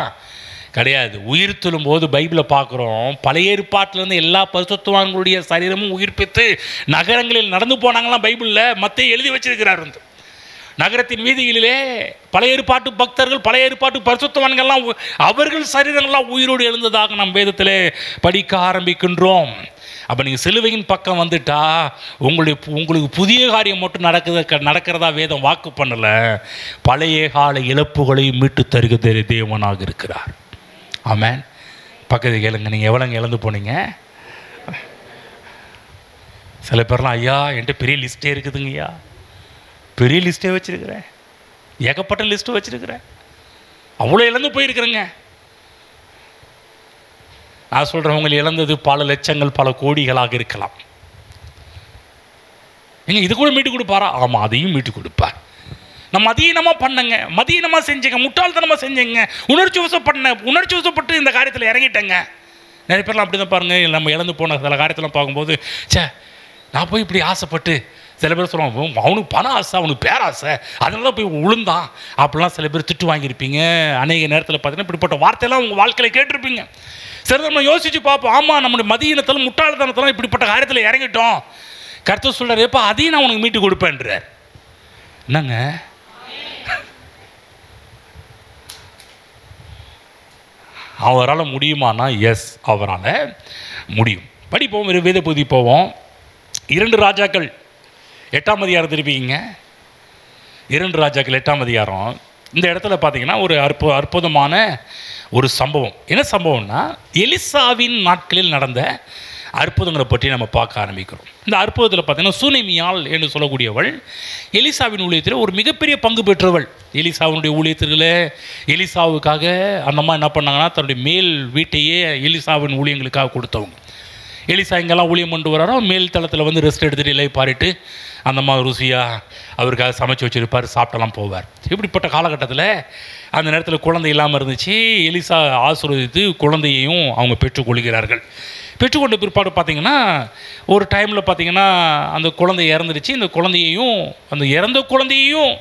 கிடையாது. உயிர் தெழும்போது பைபிளை பார்க்குறோம், பழைய ஏற்பாட்டிலேருந்து எல்லா பரிசுத்தவான்களுடைய சரீரமும் உயிர்ப்பித்து நகரங்களில் நடந்து போனாங்களாம். பைபிளில் மத்தேயு எழுதி வச்சிருக்கிறார். நகரத்தின் வீதிகளிலே பழைய ஏற்பாட்டு பக்தர்கள், பழைய ஏற்பாட்டு பரிசுத்தவான்கள்லாம் அவர்கள் சரீரங்கள்லாம் உயிரோடு எழுந்ததாக நம் வேதத்திலே படிக்க ஆரம்பிக்கின்றோம். அப்போ நீங்கள் சிலுவையின் பக்கம் வந்துட்டா உங்களுக்கு புதிய காரியம் மட்டும் நடக்கிறதா வேதம் வாக்கு பண்ணலை. பழைய கால இழப்புகளை மீட்டு தருகிற தேவனாக இருக்கிறார். ஆமென். பக்கத்து கேளுங்க, நீங்கள் எவ்வளோங்க இழந்து போனீங்க? சில பேர்லாம், ஐயா என்கிட்ட பெரிய லிஸ்ட்டே இருக்குதுங்க, ஐயா பெரிய லிஸ்ட்டே வச்சுருக்கிறேன், ஏகப்பட்ட லிஸ்ட்டு வச்சுருக்கிறேன், அவ்வளோ இழந்து போயிருக்கிறேங்க. நான் சொல்கிறேன், உங்களை இழந்தது பல லட்சங்கள் பல கோடிகளாக இருக்கலாம். நீங்கள் இது கூட மீட்டு கொடுப்பாரா? ஆமாம், அதையும் மீட்டு கொடுப்பார். நம்ம மதியனமாக பண்ணங்க, மதியனமாக செஞ்சேங்க, முட்டாள்தனமாக செஞ்சேங்க, உணர்ச்சி வசப்பட்டு இந்த காரியத்தில் இறங்கிட்டேங்க. நிறைய பேர்லாம் அப்படி தான் பாருங்கள். நம்ம இழந்து போன சில காரியத்தெல்லாம் பார்க்கும்போது, நான் போய் இப்படி ஆசைப்பட்டு, சில பேர் சொல்லுவாங்க அவனுக்கு பண ஆசை, அவனுக்கு பேராசை, அதனால போய் உளுந்தான் அப்படிலாம் சில பேர் திட்டு வாங்கியிருப்பீங்க. அநேக நேரத்தில் பார்த்தீங்கன்னா இப்படிப்பட்ட வார்த்தையெல்லாம் உங்கள் வாழ்க்கையில் கேட்டிருப்பீங்க. சரி, நம்ம யோசிச்சு பார்ப்போம். ஆமாம், நம்முடைய மதியினத்தில் முட்டாள்தனத்தெல்லாம் இப்படிப்பட்ட காரியத்தில் இறங்கிட்டோம். கர்த்தர் சொல்கிறார், எப்போ அதையும் நான் உனக்கு மீட்டு கொடுப்பேன்றார். என்னங்க அவரால் முடியுமானா? எஸ், அவரால் முடியும். படிப்போம், வேத பகுதி போவோம். 2 ராஜாக்கள் 8ஆம் அதிகாரம் திருப்பிங்க. 2 ராஜாக்கள் 8ஆம் அதிகாரம். இந்த இடத்துல பார்த்தீங்கன்னா ஒரு அற்புதமான ஒரு சம்பவம். என்ன சம்பவம்னா, எலிசாவின் நாட்களில் நடந்த அற்புதங்களை பற்றி நம்ம பார்க்க ஆரம்பிக்கிறோம். இந்த அற்புதத்தில் பார்த்தீங்கன்னா சூனேமியாள் என்று சொல்லக்கூடியவள் எலிசாவின் ஊழியத்தில் ஒரு மிகப்பெரிய பங்கு பெற்றவள். எலிசாவினுடைய ஊழியத்தில் எலிசாவுக்காக அந்த அம்மா என்ன பண்ணாங்கன்னா, தன்னுடைய மேல் வீட்டையே எலிசாவின் ஊழியங்களுக்காக கொடுத்தவங்க. எலிசா இங்கெல்லாம் ஊழியம் கொண்டு வராரோ, மேல் தளத்தில் வந்து ரெஸ்ட் எடுத்துகிட்டு இலை பாரிட்டு அந்த அம்மா ருசியாக அவருக்காக சமைச்சு வச்சுருப்பார், சாப்பிட்டெல்லாம் போவார். இப்படிப்பட்ட காலகட்டத்தில் அந்த நேரத்தில் குழந்தை இல்லாமல் இருந்துச்சு. எலிசா ஆசீர்வதித்து குழந்தையையும் அவங்க பெற்றுக்கொள்கிறார்கள். பெற்றுக்கொண்ட பிற்பாடு பார்த்திங்கன்னா ஒரு டைமில் பார்த்திங்கன்னா அந்த குழந்தை இறந்துடுச்சு. இந்த குழந்தையையும் அந்த இறந்த குழந்தையையும்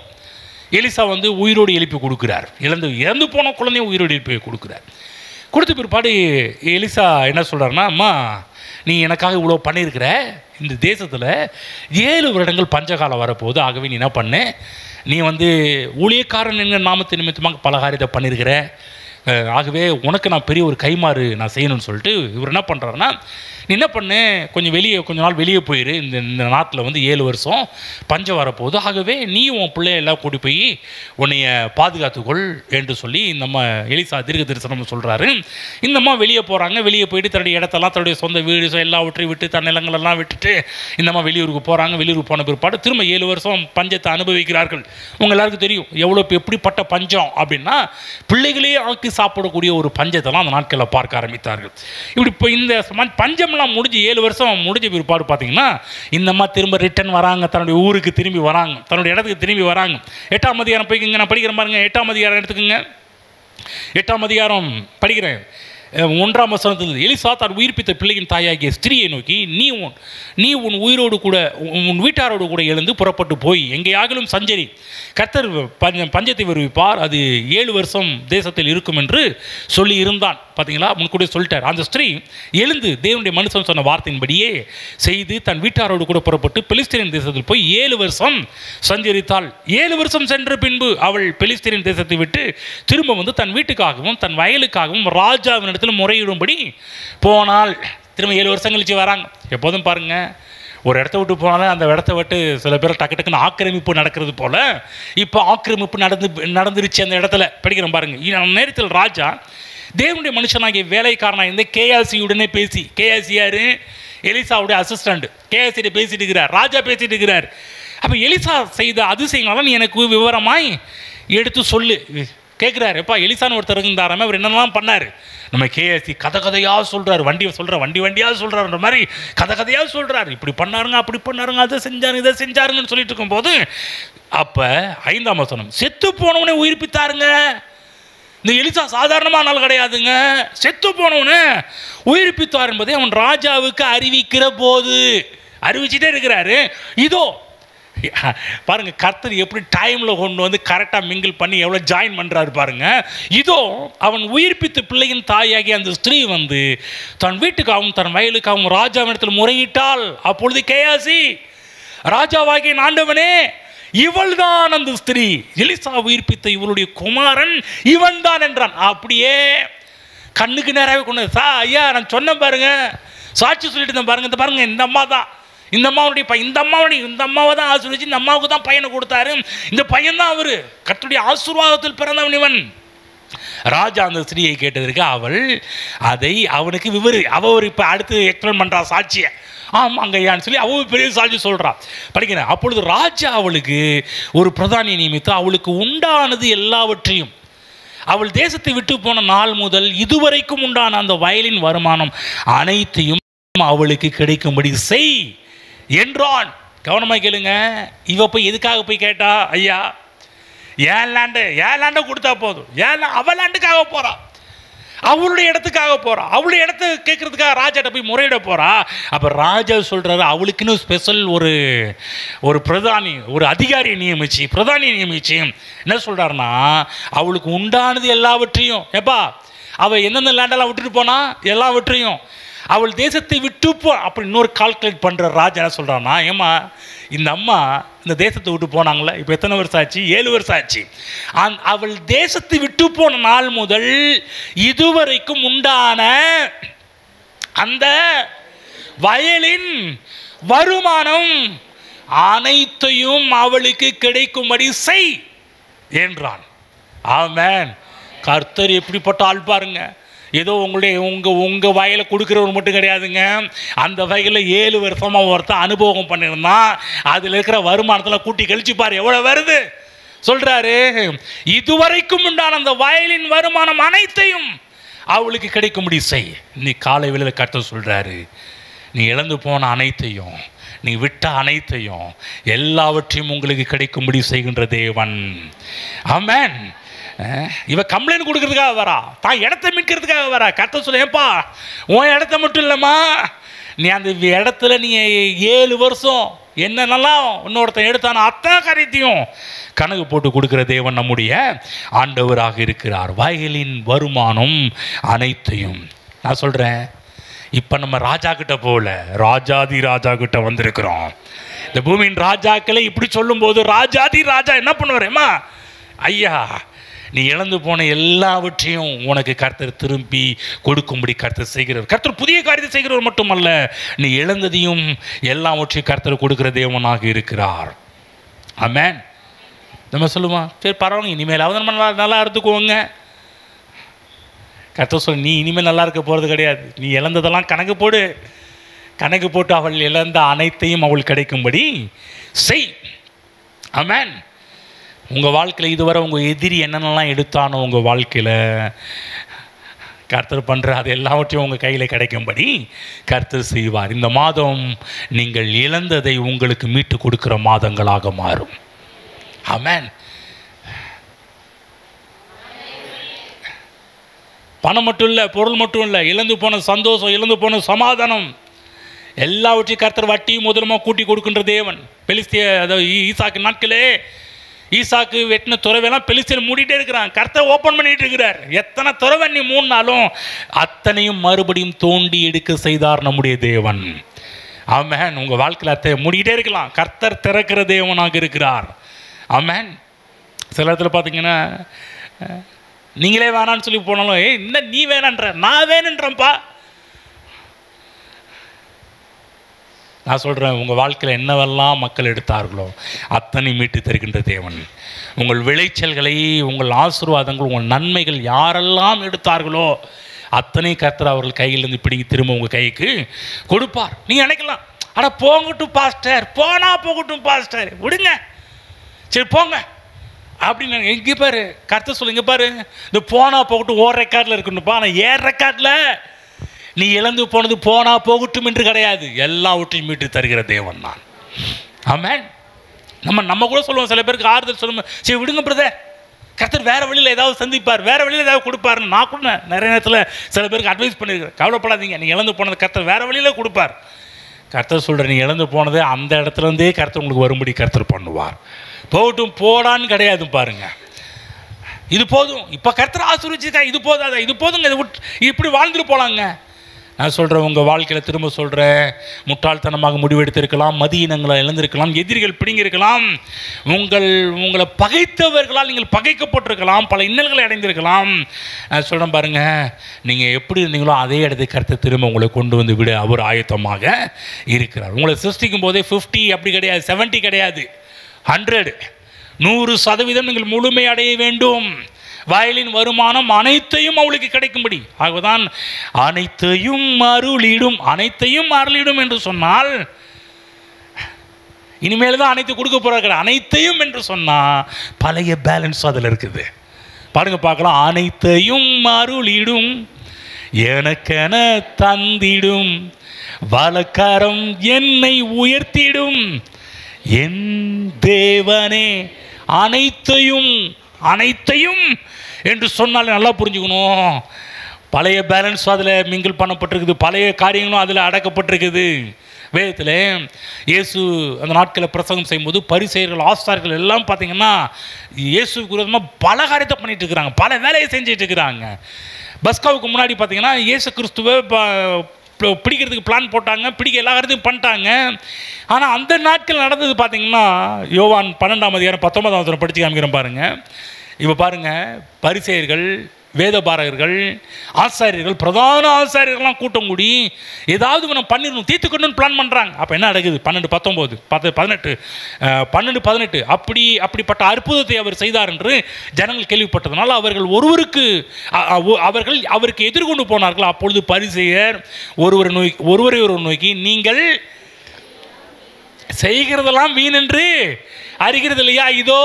எலிசா வந்து உயிரோடு எழுப்பி கொடுக்குறார். இறந்து போன குழந்தையும் உயிரோடு எழுப்பி கொடுக்குறார். கொடுத்த பிற்பாடு எலிசா என்ன சொல்கிறாருன்னா, அம்மா நீ எனக்காக இவ்வளோ பண்ணியிருக்கிற, இந்த தேசத்தில் 7 வருடங்கள் பஞ்சகாலம் வரப்போகுது. ஆகவே நீ என்ன பண்ணு, நீ வந்து ஊழியக்காரன் என்கிற நாமத்து நிமித்தமாக பல காரியத்தை பண்ணியிருக்கிற, ஆகவே உனக்கு நான் பெரிய ஒரு கைமாறு நான் செய்யணும்னு சொல்லிட்டு இவர் என்ன பண்ணுறாருன்னா, நீ என்ன பண்ணு, கொஞ்ச நாள் வெளியே போயிரு, இந்த நாட்டில் வந்து 7 வருஷம் பஞ்சம் வரப்போகுது. ஆகவே நீ உன் பிள்ளையெல்லாம் கூட்டி போய் உன்னைய பாதுகாத்துக்கொள் என்று சொல்லி இந்த அம்மா எலிசா தீர்க்க தரிசனம் சொல்கிறாரு. இந்த அம்மா வெளியே போகிறாங்க. வெளியே போயிட்டு தன்னுடைய இடத்தெல்லாம், தன்னுடைய சொந்த வீடு எல்லாவற்றையும் விட்டு, தன் நிலங்களெல்லாம் விட்டுட்டு இந்த அம்மா வெளியூருக்கு போகிறாங்க. வெளியூருக்கு போன பிற்பாடு திரும்ப 7 வருஷம் பஞ்சத்தை அனுபவிக்கிறார்கள். உங்கள் எல்லாருக்கும் தெரியும் எப்படிப்பட்ட பஞ்சம் அப்படின்னா, பிள்ளைகளே ஆக்கி சாப்பிடக்கூடிய ஒரு பஞ்சத்தெல்லாம் அந்த நாட்களில் பார்க்க ஆரம்பித்தார்கள். இப்படி இப்போ இந்த பஞ்சம்லாம் முடிஞ்சு 7 வருஷம் முடிஞ்ச பிற்பாடு பார்த்தீங்கன்னா இந்த அம்மா திரும்ப ரிட்டர்ன் வராங்க, தன்னுடைய ஊருக்கு திரும்பி வராங்க, தன்னுடைய இடத்துக்கு திரும்பி வராங்க. 8ஆம் அதிகாரம் போய்க்குங்க, நான் படிக்கிறேன் பாருங்க. 8ஆம் அதிகாரம் எடுத்துக்கோங்க. 8ஆம் அதிகாரம் படிக்கிறேன். 1ஆம் வசனத்தில், எலிசா தான் உயிர்ப்பித்த பிள்ளையின் தாயாகிய ஸ்திரியை நோக்கி, நீ உன் உயிரோடு கூட உன் வீட்டாரோடு கூட எழுந்து புறப்பட்டு போய் எங்கேயாகிலும் சஞ்சரி, கர்த்தர் பஞ்சத்தை வருவிப்பார், அது 7 வருஷம் தேசத்தில் இருக்கும் என்று சொல்லி இருந்தான். பார்த்தீங்களா, முன்கூட சொல்லிட்டார். அந்த ஸ்திரீ எழுந்து தேவனுடைய மனுஷன் சொன்ன வார்த்தையின்படியே செய்து தன் வீட்டாரோடு கூட புறப்பட்டு பெலிஸ்தீன் தேசத்தில் போய் 7 வருஷம் சஞ்சரித்தாள். 7 வருஷம் சென்ற பின்பு அவள் பெலிஸ்தீன் தேசத்தை விட்டு திரும்ப வந்து தன் வீட்டுக்காகவும் தன் வயலுக்காகவும் ராஜாவினிடத்தில் முறையிடும்படி போனால். திரும்ப 7 வருஷம் கழிச்சு வராங்க. எப்போதும் பாருங்க, ஒரு இடத்த விட்டு போனாலும் அந்த இடத்த விட்டு சில பேர் டக்குன்னு ஆக்கிரமிப்பு நடக்கிறது போல இப்போ ஆக்கிரமிப்பு நடந்துருச்சு அந்த இடத்துல. படிக்கிறோம் பாருங்க. நேரத்தில் ராஜா தேவனுடைய மனுஷனாகிய வேலைக்காரனாக இருந்த கேயாசியுடனே பேசி, கேயாசி யாரு? எலிசாவுடைய அசிஸ்டண்ட். கேயாசிட்ட பேசிட்டு இருக்கிறார். ராஜா பேசிட்டு இருக்கிறார். அப்போ எலிசா செய்த அதிசயங்களாம் நீ எனக்கு விவரமாய் எடுத்து சொல்லு கேட்குறாரு. எப்பா எலிசான்னு ஒருத்தர் இருந்தாராமே, அவர் என்னென்னலாம் பண்ணார்? நம்ம கேஎஸ்சி கதை கதையாக சொல்கிறார், வண்டியாக சொல்கிறாருன்ற மாதிரி கதை கதையாக சொல்கிறார். இப்படி பண்ணாருங்க, அப்படி பண்ணாருங்க, அதை செஞ்சாருங்க, இதை செஞ்சாருங்கன்னு சொல்லிட்டு இருக்கும்போது அப்போ 5ஆம் வசனம், செத்து போனவனே உயிர்ப்பித்தாருங்க. இந்த எலிசா சாதாரணமான நாள் கிடையாதுங்க. செத்து போனவனே உயிர்ப்பித்தார் என்பதை அவன் ராஜாவுக்கு அறிவிக்கிற போது அறிவிச்சுட்டே இருக்கிறாரு. இதோ பாருங்க, கர்த்தர் எப்படி டைமில் கொண்டு வந்து கரெக்டாக மிங்கிள் பண்ணி எவ்வளோ ஜாயின் பண்ணுறாரு பாருங்க. இதோ அவன் உயிர்ப்பித்த பிள்ளையின் தாயாகி அந்த ஸ்திரீ வந்து தன் வீட்டுக்காகவும் தன் வயலுக்காகவும் ராஜாவிடத்தில் முறையிட்டாள். அப்பொழுது கேயாசி, ராஜாவாகிய ஆண்டவனே, இவள் தான் அந்த ஸ்திரீ, எலிசா உயிர்ப்பித்த இவளுடைய குமாரன் இவன் தான் என்றான். அப்படியே கண்ணுக்கு நேராகவே கொண்டு ஐயா நான் சொன்னேன் பாருங்க, சாட்சி சொல்லிட்டு இருந்தேன் பாருங்க, இந்த பாருங்க இந்த அம்மா தான், இந்த அம்மாவை தான் ஆசீர்வதிச்சு இந்த அம்மாவுக்கு தான் பையனை கொடுத்தாரு, இந்த பையன் தான் அவரு, கர்த்தருடைய ஆசீர்வாதத்தில் பிறந்தவன் இவன். ராஜா அந்த ஸ்திரீயை கேட்டதற்கு அவள் அதை அவனுக்கு அவர் இப்போ அடுத்து எக்ஸ்பிளைன் பண்ணுறா சாட்சியை. ஆமாங்க ஐயான்னு சொல்லி அவள் பெரிய சாட்சி சொல்கிறான். படிக்கிறேன். அப்பொழுது ராஜா அவளுக்கு ஒரு பிரதானியை நியமித்து அவளுக்கு உண்டானது எல்லாவற்றையும், அவள் தேசத்தை விட்டு போன நாள் முதல் இதுவரைக்கும் உண்டான அந்த வயலின் வருமானம் அனைத்தையும் அவளுக்கு கிடைக்கும்படி செய் என்றான். கவனமாக கேளுங்க. இவ போய் எதுக்காக போய் கேட்டா? ஐயா ஏன் லேண்டை கொடுத்தா போதும், அவள் லேண்டுக்காக போறா, அவளுடைய இடத்துக்காக போறா, அவளுடைய இடத்த கேட்கறதுக்காக ராஜாட்ட போய் முறையிட போறா. அப்ப ராஜா சொல்றாரு, அவளுக்குன்னு ஸ்பெஷல் ஒரு பிரதானி, ஒரு அதிகாரியை நியமிச்சு, பிரதானியை நியமிச்சு என்ன சொல்றாருன்னா, அவளுக்கு உண்டானது எல்லாவற்றையும், ஏப்பா அவ எந்தெந்த லேண்டெல்லாம் விட்டுட்டு போனா எல்லாவற்றையும், அவள் தேசத்தை விட்டு போ அப்படி இன்னொரு கால்குலேட் பண்ணுற ராஜா என்ன சொல்கிறான்னா, ஏம்மா இந்த அம்மா இந்த தேசத்தை விட்டு போனாங்களே, இப்போ எத்தனை வருஷம் ஆச்சு? 7 வருஷம் ஆச்சு. அவள் தேசத்தை விட்டு போன நாள் முதல் இதுவரைக்கும் உண்டான அந்த வயலின் வருமானம் அனைத்தையும் அவளுக்கு கிடைக்கும்படி செய் என்றான். ஆமென். கர்த்தர் எப்படிப்பட்ட ஆள் பாருங்க. ஏதோ உங்கள் வயலை கொடுக்குறவர் மட்டும் கிடையாதுங்க. அந்த வயலில் 7 வருஷமாக ஒருத்தன் அனுபவம் பண்ணியிருந்தான். அதில் இருக்கிற வருமானத்தில் கூட்டி கழிச்சுப்பார் எவ்வளோ வருது சொல்கிறாரு. இதுவரைக்கும் உண்டான அந்த வயலின் வருமானம் அனைத்தையும் அவளுக்கு கிடைக்கும்படி செய். நீ காலை வேளையில் கர்த்தர் சொல்கிறாரு, நீ இழந்து போன அனைத்தையும், நீ விட்ட அனைத்தையும், எல்லாவற்றையும் உங்களுக்கு கிடைக்கும்படி செய்கின்ற தேவன். ஆமென். இவ கம்ப்ளைண்ட் கொடுக்கறதுக்காக வரா, தான் இடத்த மீட்கிறதுக்காக வரா. கர்த்தர் சொல்ல, ஏப்பா உன் இடத்த மட்டும் இல்லைம்மா, நீ அந்த இடத்துல நீ 7 வருஷம் என்னென்னலாம் இன்னொருத்தன் எடுத்தான அத்தனை காரியத்தையும் கணக்கு போட்டு கொடுக்குற தேவன் நம்முடைய ஆண்டவராக இருக்கிறார். வயலின் வருமானம் அனைத்தையும். நான் சொல்கிறேன், இப்போ நம்ம ராஜா கிட்ட போல ராஜாதி ராஜா கிட்ட வந்திருக்கிறோம். இந்த பூமியின் ராஜாக்களை இப்படி சொல்லும்போது ராஜாதி ராஜா என்ன பண்ணுவாரேம்மா, ஐயா நீ இழந்து போன எல்லாவற்றையும் உனக்கு கர்த்தர் திரும்பி கொடுக்கும்படி கர்த்தர் செய்கிறவர். கர்த்தர் புதிய காரியத்தை செய்கிறவர் மட்டுமல்ல, நீ இழந்ததையும் எல்லாவற்றையும் கர்த்தர் கொடுக்கிற தேவனாக இருக்கிறார். ஆமென். நம்ம சொல்லுவோம், சரி பரவாயில்ல, இனிமேலாவது நம்ம நல்லா இருந்துக்குவோங்க. கர்த்தர் சொல்ல, நீ இனிமேல் நல்லா இருக்க போகிறது கிடையாது, நீ இழந்ததெல்லாம் கணக்கு போட்டு அவள் இழந்த அனைத்தையும் அவள் கிடைக்கும்படி செய். ஆமென். உங்கள் வாழ்க்கையில் இதுவரை உங்கள் எதிரி என்னென்னலாம் எடுத்தானோ உங்கள் வாழ்க்கையில் கர்த்தர் பண்ணுற அது எல்லாவற்றையும் உங்கள் கையில் கிடைக்கும்படி கர்த்தர் செய்வார். இந்த மாதம் நீங்கள் இழந்ததை உங்களுக்கு மீட்டு கொடுக்குற மாதங்களாக மாறும். ஆமென். பணம் மட்டும் இல்லை, பொருள் மட்டும் இல்லை, இழந்து போன சந்தோஷம், இழந்து போன சமாதானம் எல்லாவற்றையும் கர்த்தர் வட்டியும் முதலுமா கூட்டி கொடுக்கின்ற தேவன். பெலிஸ்திய அதாவது ஈசாக்கு நாட்களே ஈசாக்கு வெட்டின துறவையெல்லாம் பெலிஸ்தியர் மூடிட்டே இருக்கிறான். கர்த்தர் ஓப்பன் பண்ணிட்டு இருக்கிறார். எத்தனை துறவை நீ மூடினாலும் அத்தனையும் மறுபடியும் தோண்டி எடுக்க செய்தார் நம்முடைய தேவன். ஆமென். உங்கள் வாழ்க்கையில் அத்தை மூடிக்கிட்டே இருக்கலாம், கர்த்தர் திறக்கிற தேவனாக இருக்கிறார். ஆமென். சில இடத்துல பார்த்தீங்கன்னா நீங்களே வேணான்னு சொல்லி போனாலும், என்ன நீ வேணான்ற, நான் வேணுன்றப்பா. நான் சொல்கிறேன், உங்கள் வாழ்க்கையில் என்னவெல்லாம் மக்கள் எடுத்தார்களோ அத்தனை மீட்டு தருகின்ற தேவன். உங்கள் விளைச்சல்களை, உங்கள் ஆசீர்வாதங்கள், உங்கள் நன்மைகள் யாரெல்லாம் எடுத்தார்களோ அத்தனை கர்த்தர் அவர்கள் கையிலிருந்து பிடிங்கி திரும்ப உங்கள் கைக்கு கொடுப்பார். நீங்கள் நினைக்கலாம், அட போங்கட்டும் பாஸ்டர், போனா போகட்டும் பாஸ்டர், விடுங்க, சரி போங்க அப்படின்னு. எங்கே பாரு கருத்து சொல்லு, இங்கே பாரு, இந்த போனா போகட்டும் ஓர் ரெக்கார்டில் இருக்கணும்ப்பா. ஆனால் ஏர் ரெக்கார்டில் நீ இழந்து போனது போனா போகட்டும் என்று கிடையாது, எல்லாவற்றையும் மீட்டு தருகிற தேவன் நான். ஆமென். நம்ம கூட சொல்லுவோம், சில பேருக்கு ஆறுதல் சொல்லுவோம், சரி விடுங்க பிரதர், கர்த்தர் வேறு வழியில் ஏதாவது சந்திப்பார், வேறு வழியில் ஏதாவது கொடுப்பாருன்னு. நான் கூட நிறைய நேரத்தில் சில பேருக்கு அட்வைஸ் பண்ணியிருக்கிறேன், கவலைப்படாதீங்க, நீங்கள் இழந்து போனது கர்த்தர் வேறு வழியில் கொடுப்பார். கர்த்தர் சொல்கிற நீ இழந்து போனது அந்த இடத்துலேருந்தே கர்த்தர் உங்களுக்கு வரும்படி கர்த்தர் பண்ணுவார். போகட்டும் போடான்னு கிடையாது பாருங்க, இது போதும், இப்போ கர்த்தர் ஆசீர்வதிச்சிருக்கா, இது போதாதா, இது போதுங்க, இது விட்டு இப்படி வாழ்ந்துட்டு போகலாங்க. நான் சொல்கிறேன், உங்கள் வாழ்க்கையில் திரும்ப சொல்கிறேன், முட்டாள்தனமாக முடிவெடுத்திருக்கலாம், மதியினங்களை இழந்திருக்கலாம், எதிரிகள் பிடிங்கிருக்கலாம், உங்களை பகைத்தவர்களால் நீங்கள் பகைக்கப்பட்டிருக்கலாம், பல இன்னல்களை அடைந்திருக்கலாம். நான் சொல்கிறேன் பாருங்கள், நீங்கள் எப்படி இருந்தீங்களோ அதே இடத்துக்கு கர்த்தர் திரும்ப உங்களை கொண்டு வந்து விட அவர் ஆயத்தமாக இருக்கிறார். உங்களை சிருஷ்டிக்கும் போதே 50 அப்படி கிடையாது, 70 கிடையாது, 100% நீங்கள் முழுமை அடைய வேண்டும். வயலின் வருமானம் அனைத்தையும் அவளுக்கு கிடைக்கும்படி. ஆகதான் அனைத்தையும் அருளிடும், அனைத்தையும் அருளிடும் என்று சொன்னால் இனிமேல் தான் அனைத்து கொடுக்க போறாங்க. அனைத்தையும் என்று சொன்னால் பழைய பேலன்ஸ் அதில் இருக்குது பாருங்க, பார்க்கலாம். அனைத்தையும் அருளிடும், எனக்கென தந்திடும், வலக்கரம் என்னை உயர்த்திடும், என் தேவனே. அனைத்தையும் அனைத்தையும் என்று சொன்னாலே நல்லா புரிஞ்சுக்கணும், பழைய பேலன்ஸ் அதில் மிங்கிள் பண்ணப்பட்டிருக்குது, பழைய காரியங்களும் அதில் அடக்கப்பட்டிருக்குது. வேதத்தில் இயேசு அந்த நாட்களில் பிரசங்கம் செய்யும்போது பரிசேயர்கள் ஆசாரியர்கள் எல்லாம் பார்த்தீங்கன்னா இயேசுக்கு விரோதமாக பல காரியத்தை பண்ணிட்டு இருக்கிறாங்க, பல வேலையை செஞ்சுட்டு இருக்கிறாங்க. பஸ்காவுக்கு முன்னாடி பார்த்தீங்கன்னா இயேசு கிறிஸ்துவை பிடிக்கிறதுக்கு பிளான் போட்டாங்க, பிடிக்க எல்லா காரியத்தையும் பண்ணிட்டாங்க. ஆனால் அந்த நாட்கள் நடந்தது பார்த்தீங்கன்னா யோவான் 12ஆம் அதிகாரம் 19ஆம் படித்து காமிக்கிறேன் பாருங்கள். இப்போ பாருங்கள், பரிசேயர்கள், வேதபாரகர்கள், ஆசாரியர்கள், பிரதான ஆசாரியர்கள்லாம் கூட்டம் கூடி ஏதாவது நம்ம பண்ணிடணும், தீர்த்துக்கணும்னு பிளான் பண்ணுறாங்க. அப்போ என்ன நடக்குது? 12, 19, 18, 12, 18 அப்படிப்பட்ட அற்புதத்தை அவர் செய்தார் என்று ஜனங்கள் கேள்விப்பட்டதுனால அவர்கள் அவருக்கு எதிர்கொண்டு போனார்கள். அப்பொழுது பரிசேயர் ஒருவரை நோக்கி, நீங்கள் செய்கிறதெல்லாம் வீண் என்று அறிகிறது இல்லையா? இதோ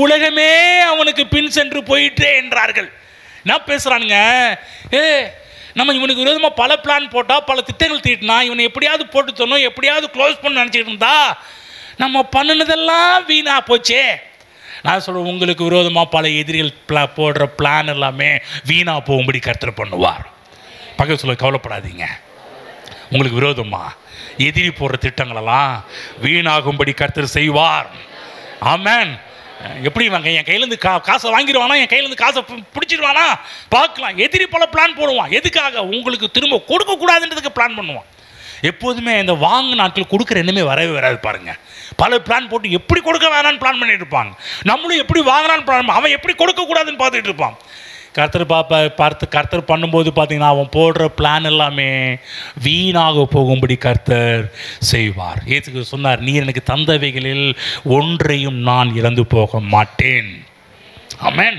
உலகமே அவனுக்கு பின் சென்று போயிட்டே என்றார்கள். என்ன பேசுகிறானுங்க? நம்ம இவனுக்கு விரோதமாக பல பிளான் போட்டால், பல திட்டங்கள் தீட்டினா, இவனை எப்படியாவது போட்டு தரணும், எப்படியாவது க்ளோஸ் பண்ண நினச்சிக்கிட்டு இருந்தா நம்ம பண்ணினதெல்லாம் வீணா போச்சே. நான் சொல்கிறேன், உங்களுக்கு விரோதமாக பல எதிரிகள் போடுற பிளான் எல்லாமே வீணா போகும்படி கர்த்தர் பண்ணுவார். பக்கத்து சொல்ல கவலைப்படாதீங்க, உங்களுக்கு விரோதமாக எதிரி போடுற திட்டங்களெல்லாம் வீணாகும்படி கர்த்தர் செய்வார். ஆமென். எப்படி வாங்க, என் கையிலேருந்து காசை வாங்கிடுவானா, என் கையிலேருந்து காசை பிடிச்சிடுவானா பார்க்கலாம். எதிரி பல பிளான் போடுவான், எதுக்காக? உங்களுக்கு திரும்ப கொடுக்கக்கூடாதுன்றதுக்கு பிளான் பண்ணுவான். எப்போதுமே இந்த வாங்க நாட்கள் கொடுக்குற எண்ணமே வரவே வராது பாருங்கள். பல பிளான் போட்டு எப்படி கொடுக்க வேணான்னு பிளான் பண்ணிட்டு இருப்பாங்க. நம்மளும் எப்படி வாங்கலான்னு பிளான், அவன் எப்படி கொடுக்கக்கூடாதுன்னு பார்த்துட்டு இருப்பான். கர்த்தர் பண்ணும்போது பார்த்தீங்கன்னா அவன் போடுற பிளான் எல்லாமே வீணாக போகும்படி கர்த்தர் செய்வார். இயேசு சொன்னார், நீ எனக்கு தந்தவைகளில் ஒன்றையும் நான் இழந்து போக மாட்டேன். ஆமென்.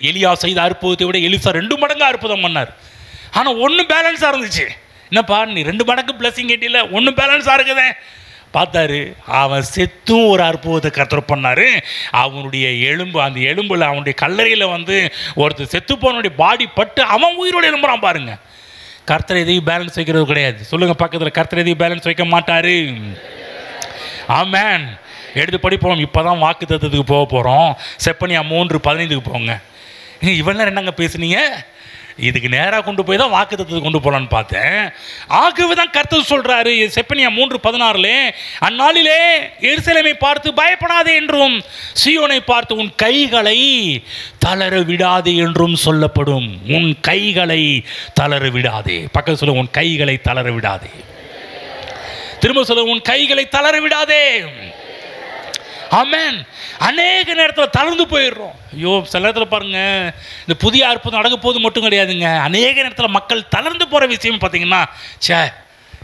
எலியா செய்த அற்புதத்தை விட எலிசா 2 மடங்கு அற்புதம் பண்ணார். ஆனால் ஒன்று பேலன்ஸாக இருந்துச்சு. என்னப்பா நீ 2 மடங்கு பிளஸிங் கேட்டில, ஒன்று பேலன்ஸாக இருக்குதே. பார்த்தாரு, அவன் செத்தும் ஒரு அற்புதத்தை கர்த்தர் பண்ணார். அவனுடைய எலும்பு, அந்த எலும்பில் அவனுடைய கல்லறையில் ஒருத்தர் செத்து போனனுடைய பாடி பட்டு அவன் உயிரோடு எழும்புறான் பாருங்க. கர்த்தர் எதையும் பேலன்ஸ் வைக்கிறது கிடையாது. சொல்லுங்கள் பக்கத்தில், கர்த்தர் எதையும் பேலன்ஸ் வைக்க மாட்டார். ஆமென். எடுத்து படிப்போம். இப்போ தான் வாக்கு தத்துவத்துக்கு போக போகிறோம். செப்பனியா 3:15 போங்க. இவெல்லாம் என்னங்க பேசுனீங்க? இதுக்கு நேராக கொண்டு போய் தான் வாக்கு தத்துவத்துக்கு கொண்டு போகலான்னு பார்த்தேன். ஆகவே தான் கர்த்தர் சொல்கிறாரு செப்பனியா 3:16, அந்நாளிலே எருசலேமை பார்த்து பயப்படாதே என்றும், சீயோனை பார்த்து உன் கைகளை தளர விடாதே என்றும் சொல்லப்படும். உன் கைகளை தளர விடாதே. பக்கத்தில் சொல்ல, உன் கைகளை தளர விடாதே. திரும்ப சொல்ல, உன் கைகளை தளர விடாதே. ஆமென். அநேக நேரத்தில் தளர்ந்து போயிடுறோம். ஐயோ, சில நேரத்தில் பாருங்கள், இந்த புதிய அற்புதம் நடக்க போது மட்டும் கிடையாதுங்க, அநேக நேரத்தில் மக்கள் தளர்ந்து போகிற விஷயம் பார்த்தீங்கன்னா, சே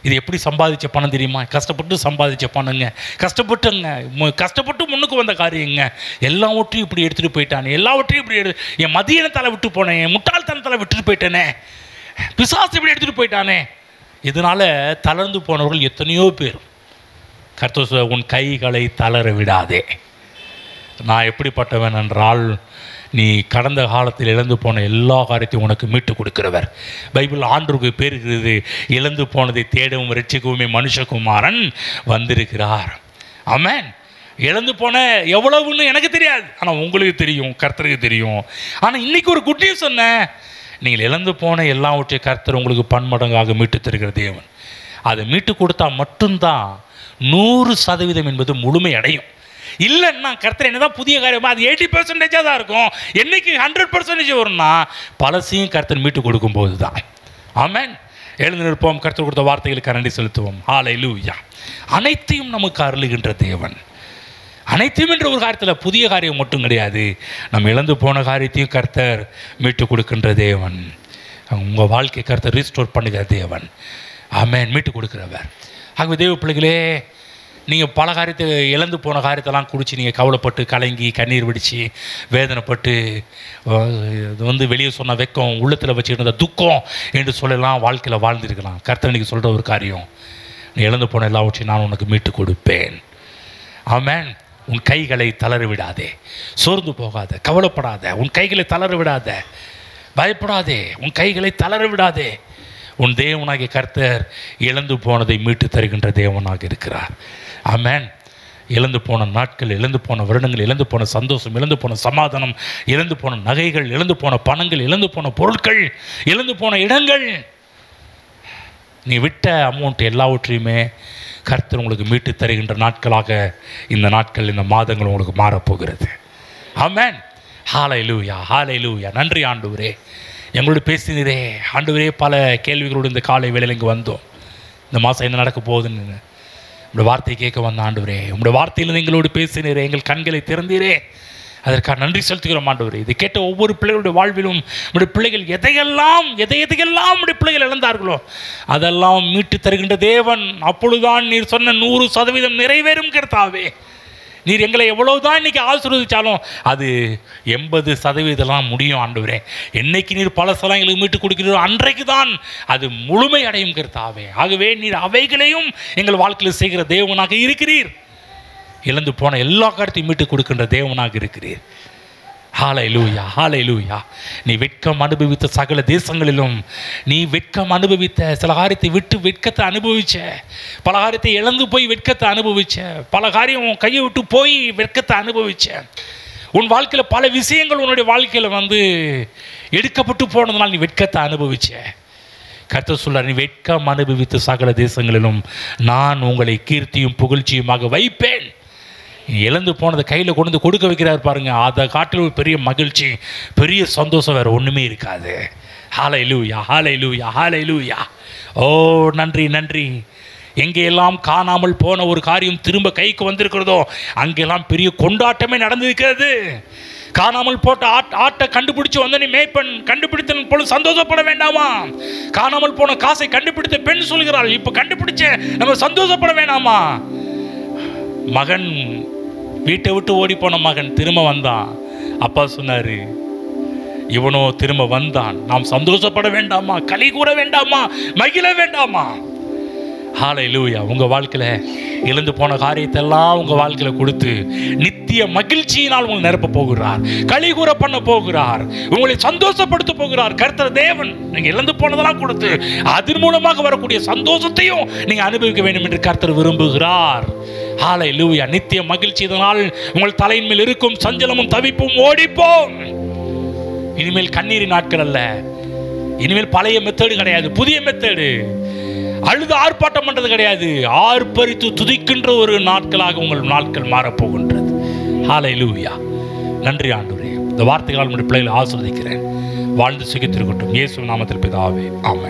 இது எப்படி சம்பாதிச்ச பணம் தெரியுமா, கஷ்டப்பட்டு சம்பாதிச்ச பணங்க, கஷ்டப்பட்டு முன்னுக்கு வந்த காரியங்க, எல்லாவற்றையும் இப்படி எடுத்துகிட்டு போயிட்டானே, எல்லாவற்றையும் இப்படி என் மதியனத்தால் விட்டு போனேன், என் முட்டாள்தனத்தால் விட்டுட்டு போயிட்டேனே, பிசாசு இப்படி எடுத்துகிட்டு போயிட்டானே. இதனால் தளர்ந்து போனவர்கள் எத்தனையோ பேர். கர்த்தர் சொல்ல, உன் கைகளை தளர விடாதே. நான் எப்படிப்பட்டவன் என்றால், நீ கடந்த காலத்தில் இழந்து போன எல்லா காரியத்தையும் உனக்கு மீட்டு கொடுக்கிறவர். பைபிள் ஆண்டவருக்கு பேர் இருக்கிறது, இழந்து போனதை தேடவும் ரட்சிக்கவுமே மனுஷகுமாரன் வந்திருக்கிறார். ஆமென். இழந்து போன எவ்வளவுன்னு எனக்கு தெரியாது, ஆனால் உங்களுக்கு தெரியும், கர்த்தருக்கு தெரியும். ஆனால் இன்றைக்கி ஒரு குட் நியூஸ் சொன்னேன், நீங்கள் இழந்து போன எல்லாவற்றையும் கர்த்தர் உங்களுக்கு பன்மடங்காக மீட்டு தருகிற தேவன். அதை மீட்டு கொடுத்தா மட்டும்தான் 100% என்பது முழுமை அடையும். இல்லைன்னா கர்த்தர் என்னதான் புதிய காரியமாக அது 80% தான் இருக்கும். என்னைக்கு 100% வரும்னா பழசையும் கர்த்தர் மீட்டு கொடுக்கும்போது தான். ஆமென். எழுந்து நிற்போம், கர்த்தர் கொடுத்த வார்த்தைகளுக்கு நன்றி செலுத்துவோம். ஹல்லேலூயா. அனைத்தையும் நமக்கு அருளுகின்ற தேவன். அனைத்தையும் என்ற ஒரு காரியத்தில் புதிய காரியம் மட்டும் கிடையாது, நம்ம இழந்து போன காரியத்தையும் கர்த்தர் மீட்டு கொடுக்கின்ற தேவன். உங்கள் வாழ்க்கை கர்த்தர் ரீஸ்டோர் பண்ணுகிற தேவன். ஆமென். மீட்டு கொடுக்கிறவர். ஆகவே தேவ பிள்ளைகளே, நீங்கள் பல காரியத்தை இழந்து போன காரியத்தெல்லாம் குடிச்சு நீங்கள் கவலைப்பட்டு கலங்கி கண்ணீர் வெடித்து வேதனைப்பட்டு வெளியே சொன்ன வெக்கம் உள்ளத்தில் வச்சுருந்த துக்கம் என்று சொல்லலாம் வாழ்க்கையில் வாழ்ந்துருக்கலாம். கர்த்தர் இன்றைக்கி சொல்கிற ஒரு காரியம், நீ இழந்து போன எல்லாவற்றையும் நான் உனக்கு மீட்டு கொடுப்பேன். ஆமென். உன் கைகளை தளர விடாதே, சோர்ந்து போகாத, கவலைப்படாத, உன் கைகளை தளர விடாத, பயப்படாதே, உன் கைகளை தளர விடாதே. உன் தேவனாகிய கர்த்தர் இழந்து போனதை மீட்டு தருகின்ற தேவனாக இருக்கிறார். ஆமென். இழந்து போன நாட்கள், இழந்து போன வருடங்கள், இழந்து போன சந்தோஷம், இழந்து போன சமாதானம், இழந்து போன நகைகள், இழந்து போன பணங்கள், இழந்து போன பொருட்கள், இழந்து போன இடங்கள், நீ விட்ட அமௌண்ட் எல்லாவற்றையுமே கர்த்தர் உங்களுக்கு மீட்டு தருகின்ற நாட்களாக இந்த நாட்கள், இந்த மாதங்கள் உங்களுக்கு மாறப்போகிறது. ஆமென். ஹல்லேலூயா, ஹல்லேலூயா. நன்றி ஆண்டவரே, எங்களோடு பேசினீரே ஆண்டவரே. பல கேள்விகளோடு இந்த காலை வேளையில் இங்கே வந்தோம். இந்த மாதம் என்ன நடக்க போகுதுன்னு உங்களுடைய வார்த்தையை கேட்க வந்த ஆண்டவரே, உங்களுடைய வார்த்தையிலிருந்து எங்களோடு பேசினீரே, எங்கள் கண்களை திறந்தீரே, அதற்காக நன்றி செலுத்துகிறோம் ஆண்டவரே. இதை கேட்ட ஒவ்வொரு பிள்ளைகளுடைய வாழ்விலும் உடைய பிள்ளைகள் எதையெல்லாம் உடைய பிள்ளைகள் இழந்தார்களோ அதெல்லாம் மீட்டு தருகின்ற தேவன். அப்பொழுதுதான் நீர் சொன்ன 100% நிறைவேறும் கர்த்தாவே. நீர் எங்களை எவ்வளவுதான் இன்னைக்கு ஆசீர்வதிச்சாலும் அது 80% முடியும் ஆண்டவரே. என்னைக்கு நீர் பல எங்களுக்கு மீட்டு கொடுக்கிறீரோ அன்றைக்கு தான் அது முழுமை அடையும் கர்த்தாவே. ஆகவே நீர் அவைகளையும் எங்கள் வாழ்க்கையில் செய்கிற தேவனாக இருக்கிறீர். இழந்து போன எல்லா காரியத்தையும் மீட்டு கொடுக்கின்ற தேவனாக இருக்கிறீர். ஹல்லேலூயா, ஹல்லேலூயா. நீ வெட்கம் அனுபவித்த சகல தேசங்களிலும் நீ வெட்கம் அனுபவித்த சில காரியத்தை விட்டு வெட்கத்தை அனுபவிச்ச, பல காரியத்தை இழந்து போய் வெட்கத்தை அனுபவிச்ச, பல காரியம் உன் கையை விட்டு போய் வெட்கத்தை அனுபவிச்ச, உன் வாழ்க்கையில் பல விஷயங்கள் உன்னுடைய வாழ்க்கையில் எடுக்கப்பட்டு போனதுனால் நீ வெட்கத்தை அனுபவிச்ச. கர்த்தர் சொல்றார், நீ வெட்கம் அனுபவித்த சகல தேசங்களிலும் நான் உங்களை கீர்த்தியும் புகழ்ச்சியுமாக வைப்பேன். இழந்து போனதை கையில் கொண்டு கொடுக்க வைக்கிறார் பாருங்க, அதை காட்டில் ஒரு பெரிய மகிழ்ச்சி, பெரிய சந்தோஷம் வேறு ஒன்றுமே இருக்காது. ஹல்லேலூயா, ஹல்லேலூயா, ஹல்லேலூயா. ஓ நன்றி, நன்றி. எங்கெல்லாம் காணாமல் போன ஒரு காரியம் திரும்ப கைக்கு வந்திருக்கிறதோ அங்கெல்லாம் பெரிய கொண்டாட்டமே நடந்திருக்கிறது. காணாமல் போட்ட ஆட்டை கண்டுபிடிச்சு வந்த நீ மேய்ப்பன் கண்டுபிடித்த பொழுது சந்தோஷப்பட வேண்டாமா? காணாமல் போன காசை கண்டுபிடித்த பெண் சொல்கிறாள், இப்போ கண்டுபிடிச்ச நம்ம சந்தோஷப்பட வேண்டாமா? மகன் வீட்டை விட்டு ஓடி போன மகன் திரும்ப வந்தான். அப்பா சொன்னாரு, இவனோ திரும்ப வந்தான், நாம் சந்தோஷப்பட வேண்டாமா? களி கூற வேண்டாமா? மகிழ வேண்டாமா? ஹல்லேலூயா. உங்கள் வாழ்க்கையில் இழந்து போன காரியத்தெல்லாம் உங்கள் வாழ்க்கையில் கொடுத்து நித்திய மகிழ்ச்சியினால் உங்களை நிரப்ப போகிறார், களி கூற பண்ண போகிறார், உங்களை சந்தோஷப்படுத்த போகிறார். கர்த்தர் தேவன் நீங்கள் இழந்து போனதெல்லாம் கொடுத்து அதன் மூலமாக வரக்கூடிய சந்தோஷத்தையும் நீங்கள் அனுபவிக்க வேண்டும் என்று கர்த்தர் விரும்புகிறார். ஹல்லேலூயா. நித்திய மகிழ்ச்சி இதனால் உங்கள் தலையின் மேல் இருக்கும் சஞ்சலமும் தவிப்பும் ஓடிப்போம். இனிமேல் கண்ணீரின் நாட்கள் அல்ல, இனிமேல் பழைய மெத்தேடு கிடையாது, புதிய மெத்தேடு. அழுது ஆர்ப்பாட்டம் பண்றது கிடையாது, ஆர்ப்பரித்து துதிக்கின்ற ஒரு நாட்களாக உங்கள் நாட்கள் மாறப்போகின்றது. ஹல்லேலூயா. நன்றி ஆண்டவரே. இந்த வார்த்தைகளால் உங்களுடைய பிள்ளைகளை ஆசீர்வதிக்கிறேன். வாழ்ந்து சுகித்திருக்கட்டும். இயேசு நாமத்தில் பிதாவே, ஆமென்.